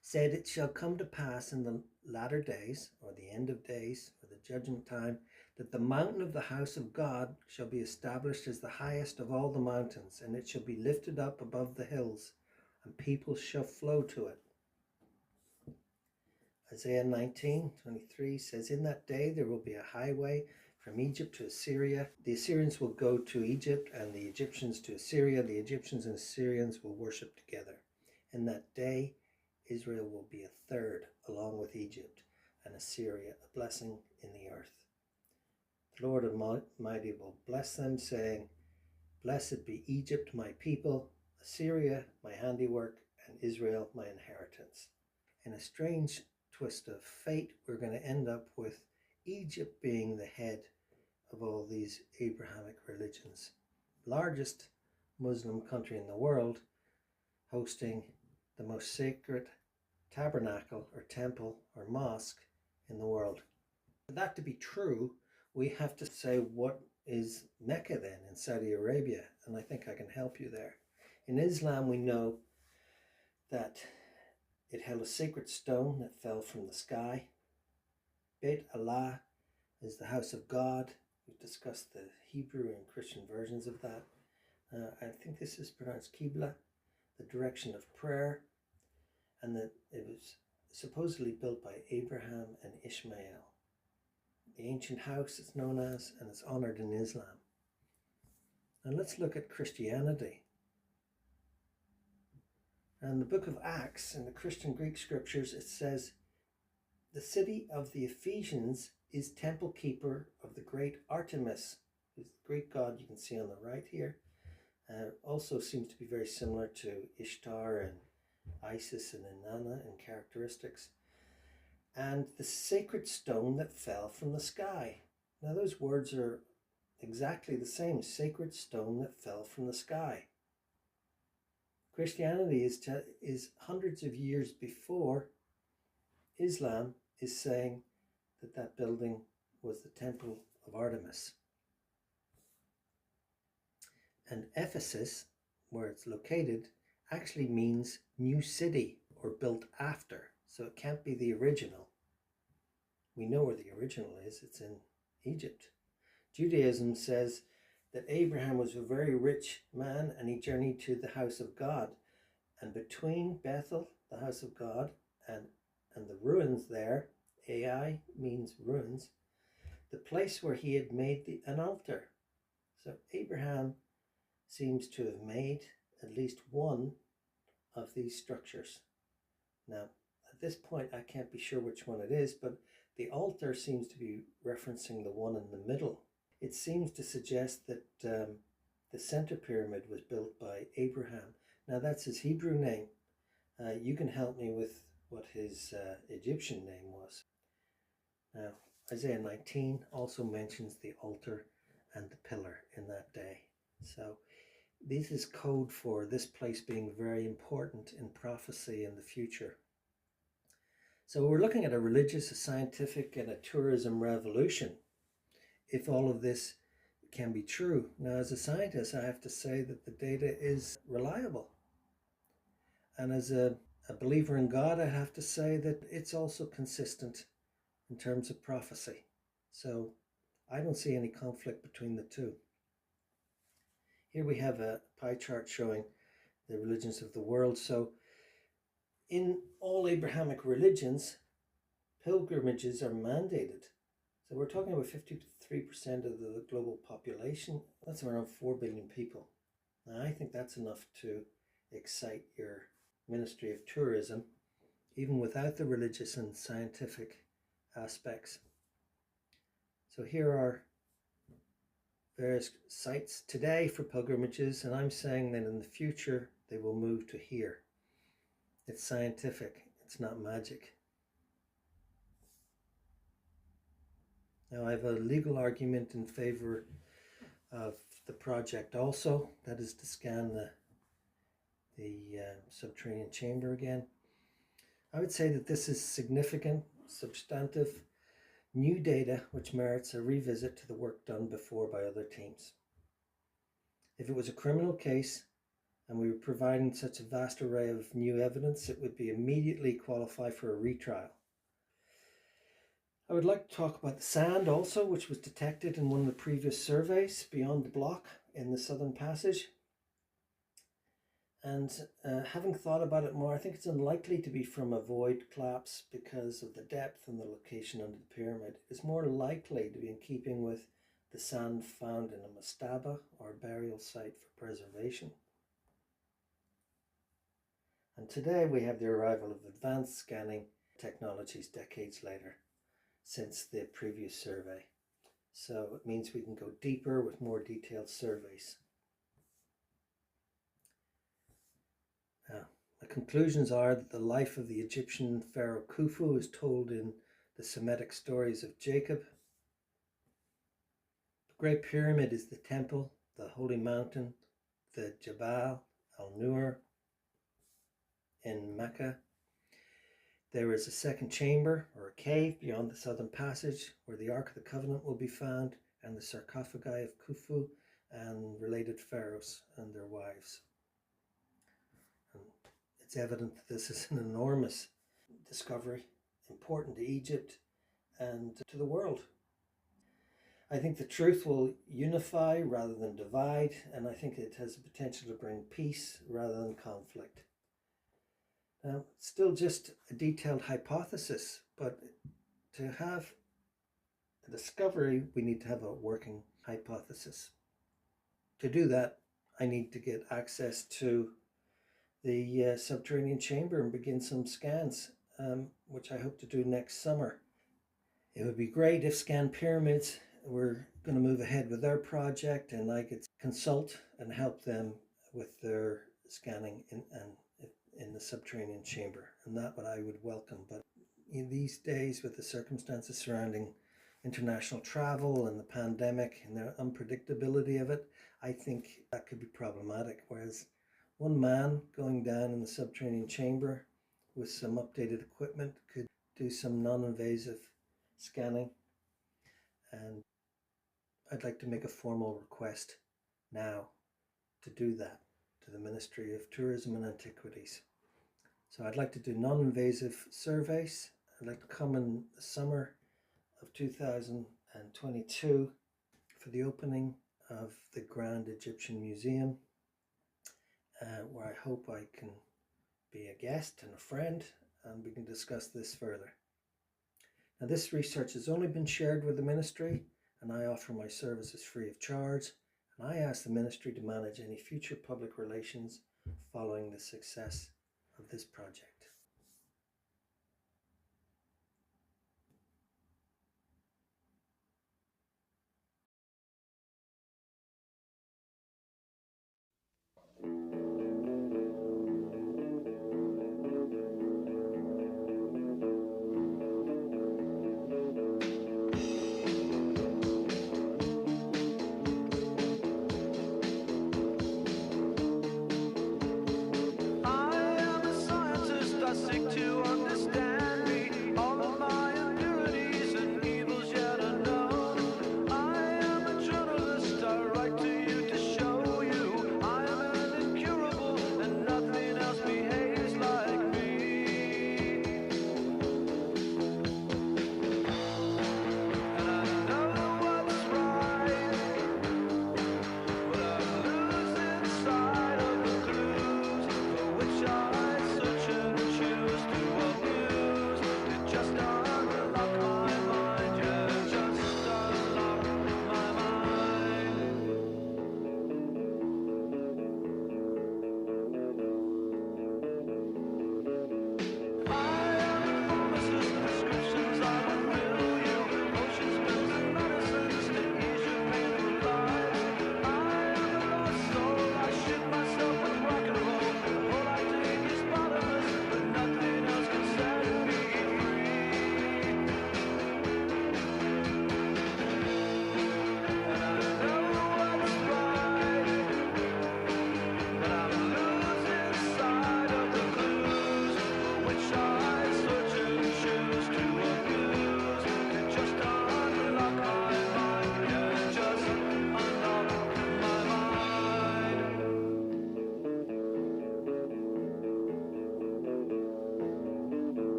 [SPEAKER 1] said, "It shall come to pass in the latter days, or the end of days, or the judgment time, that the mountain of the house of God shall be established as the highest of all the mountains, and it shall be lifted up above the hills, and people shall flow to it." Isaiah 19:23 says, "In that day there will be a highway from Egypt to Assyria. The Assyrians will go to Egypt, and the Egyptians to Assyria. The Egyptians and Assyrians will worship together. In that day Israel will be a third along with Egypt, and Assyria a blessing in the earth. The Lord Almighty will bless them, saying, Blessed be Egypt, my people, Assyria, my handiwork, and Israel, my inheritance." In a strange twist of fate, we're going to end up with Egypt being the head of all these Abrahamic religions. Largest Muslim country in the world, hosting the most sacred tabernacle or temple or mosque in the world. For that to be true, we have to say, what is Mecca then in Saudi Arabia? And I think I can help you there. In Islam, we know that it held a sacred stone that fell from the sky. Beit Allah is the house of God. We've discussed the Hebrew and Christian versions of that. I think this is pronounced Qibla, the direction of prayer, and that it was supposedly built by Abraham and Ishmael. The ancient house it's known as, and it's honored in Islam. And let's look at Christianity. In the book of Acts, in the Christian Greek scriptures, it says, "The city of the Ephesians is temple keeper of the great Artemis," who's the Greek god you can see on the right here. Also seems to be very similar to Ishtar and Isis and Inanna in characteristics. "And the sacred stone that fell from the sky." Now those words are exactly the same, sacred stone that fell from the sky. Christianity is hundreds of years before Islam is saying that that building was the temple of Artemis. And Ephesus, where it's located, actually means new city or built after. So it can't be the original. We know where the original is. It's in Egypt. Judaism says that Abraham was a very rich man and he journeyed to the house of God. And between Bethel, the house of God, and the ruins there, Ai means ruins, the place where he had made an altar. So Abraham seems to have made at least one of these structures. Now, at this point, I can't be sure which one it is, but the altar seems to be referencing the one in the middle. It seems to suggest that the center pyramid was built by Abraham. Now, that's his Hebrew name. You can help me with what his Egyptian name was. Now, Isaiah 19 also mentions the altar and the pillar in that day. So this is code for this place being very important in prophecy in the future. So we're looking at a religious, a scientific, and a tourism revolution, if all of this can be true. Now, as a scientist, I have to say that the data is reliable. And as a believer in God, I have to say that it's also consistent in terms of prophecy. So I don't see any conflict between the two. Here we have a pie chart showing the religions of the world. So in all Abrahamic religions, pilgrimages are mandated. So we're talking about 53% of the global population. That's around 4 billion people. Now, I think that's enough to excite your Ministry of Tourism, even without the religious and scientific aspects. So here are various sites today for pilgrimages, and I'm saying that in the future they will move to here. It's scientific, it's not magic. Now, I have a legal argument in favor of the project also, that is to scan the subterranean chamber again. I would say that this is significant, substantive, new data which merits a revisit to the work done before by other teams. If it was a criminal case and we were providing such a vast array of new evidence, it would be immediately qualify for a retrial. I would like to talk about the sand also, which was detected in one of the previous surveys beyond the block in the southern passage. And having thought about it more, I think it's unlikely to be from a void collapse because of the depth and the location under the pyramid. It's more likely to be in keeping with the sand found in a mastaba or burial site for preservation. And today we have the arrival of advanced scanning technologies decades later since the previous survey. So it means we can go deeper with more detailed surveys. Now, the conclusions are that the life of the Egyptian pharaoh Khufu is told in the Semitic stories of Jacob. The Great Pyramid is the temple, the holy mountain, the Jabal al-Nur in Mecca. There is a second chamber or a cave beyond the southern passage where the Ark of the Covenant will be found, and the sarcophagi of Khufu and related pharaohs and their wives. And it's evident that this is an enormous discovery, important to Egypt and to the world. I think the truth will unify rather than divide, and I think it has the potential to bring peace rather than conflict. Now, it's still just a detailed hypothesis, but to have a discovery, we need to have a working hypothesis. To do that, I need to get access to the subterranean chamber and begin some scans, which I hope to do next summer. It would be great if Scan Pyramids were going to move ahead with their project and I could consult and help them with their scanning in the subterranean chamber, and that what I would welcome. But in these days, with the circumstances surrounding international travel and the pandemic and the unpredictability of it, I think that could be problematic. Whereas one man going down in the subterranean chamber with some updated equipment could do some non-invasive scanning, and I'd like to make a formal request now to do that to the Ministry of Tourism and Antiquities. So I'd like to do non-invasive surveys. I'd like to come in the summer of 2022 for the opening of the Grand Egyptian Museum, where I hope I can be a guest and a friend, and we can discuss this further. Now, this research has only been shared with the Ministry, and I offer my services free of charge, and I ask the Ministry to manage any future public relations following the success of this project.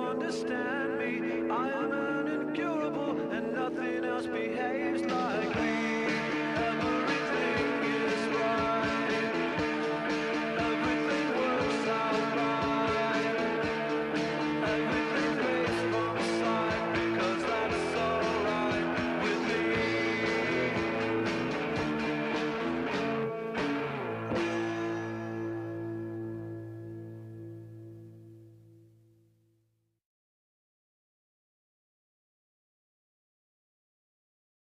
[SPEAKER 2] understand.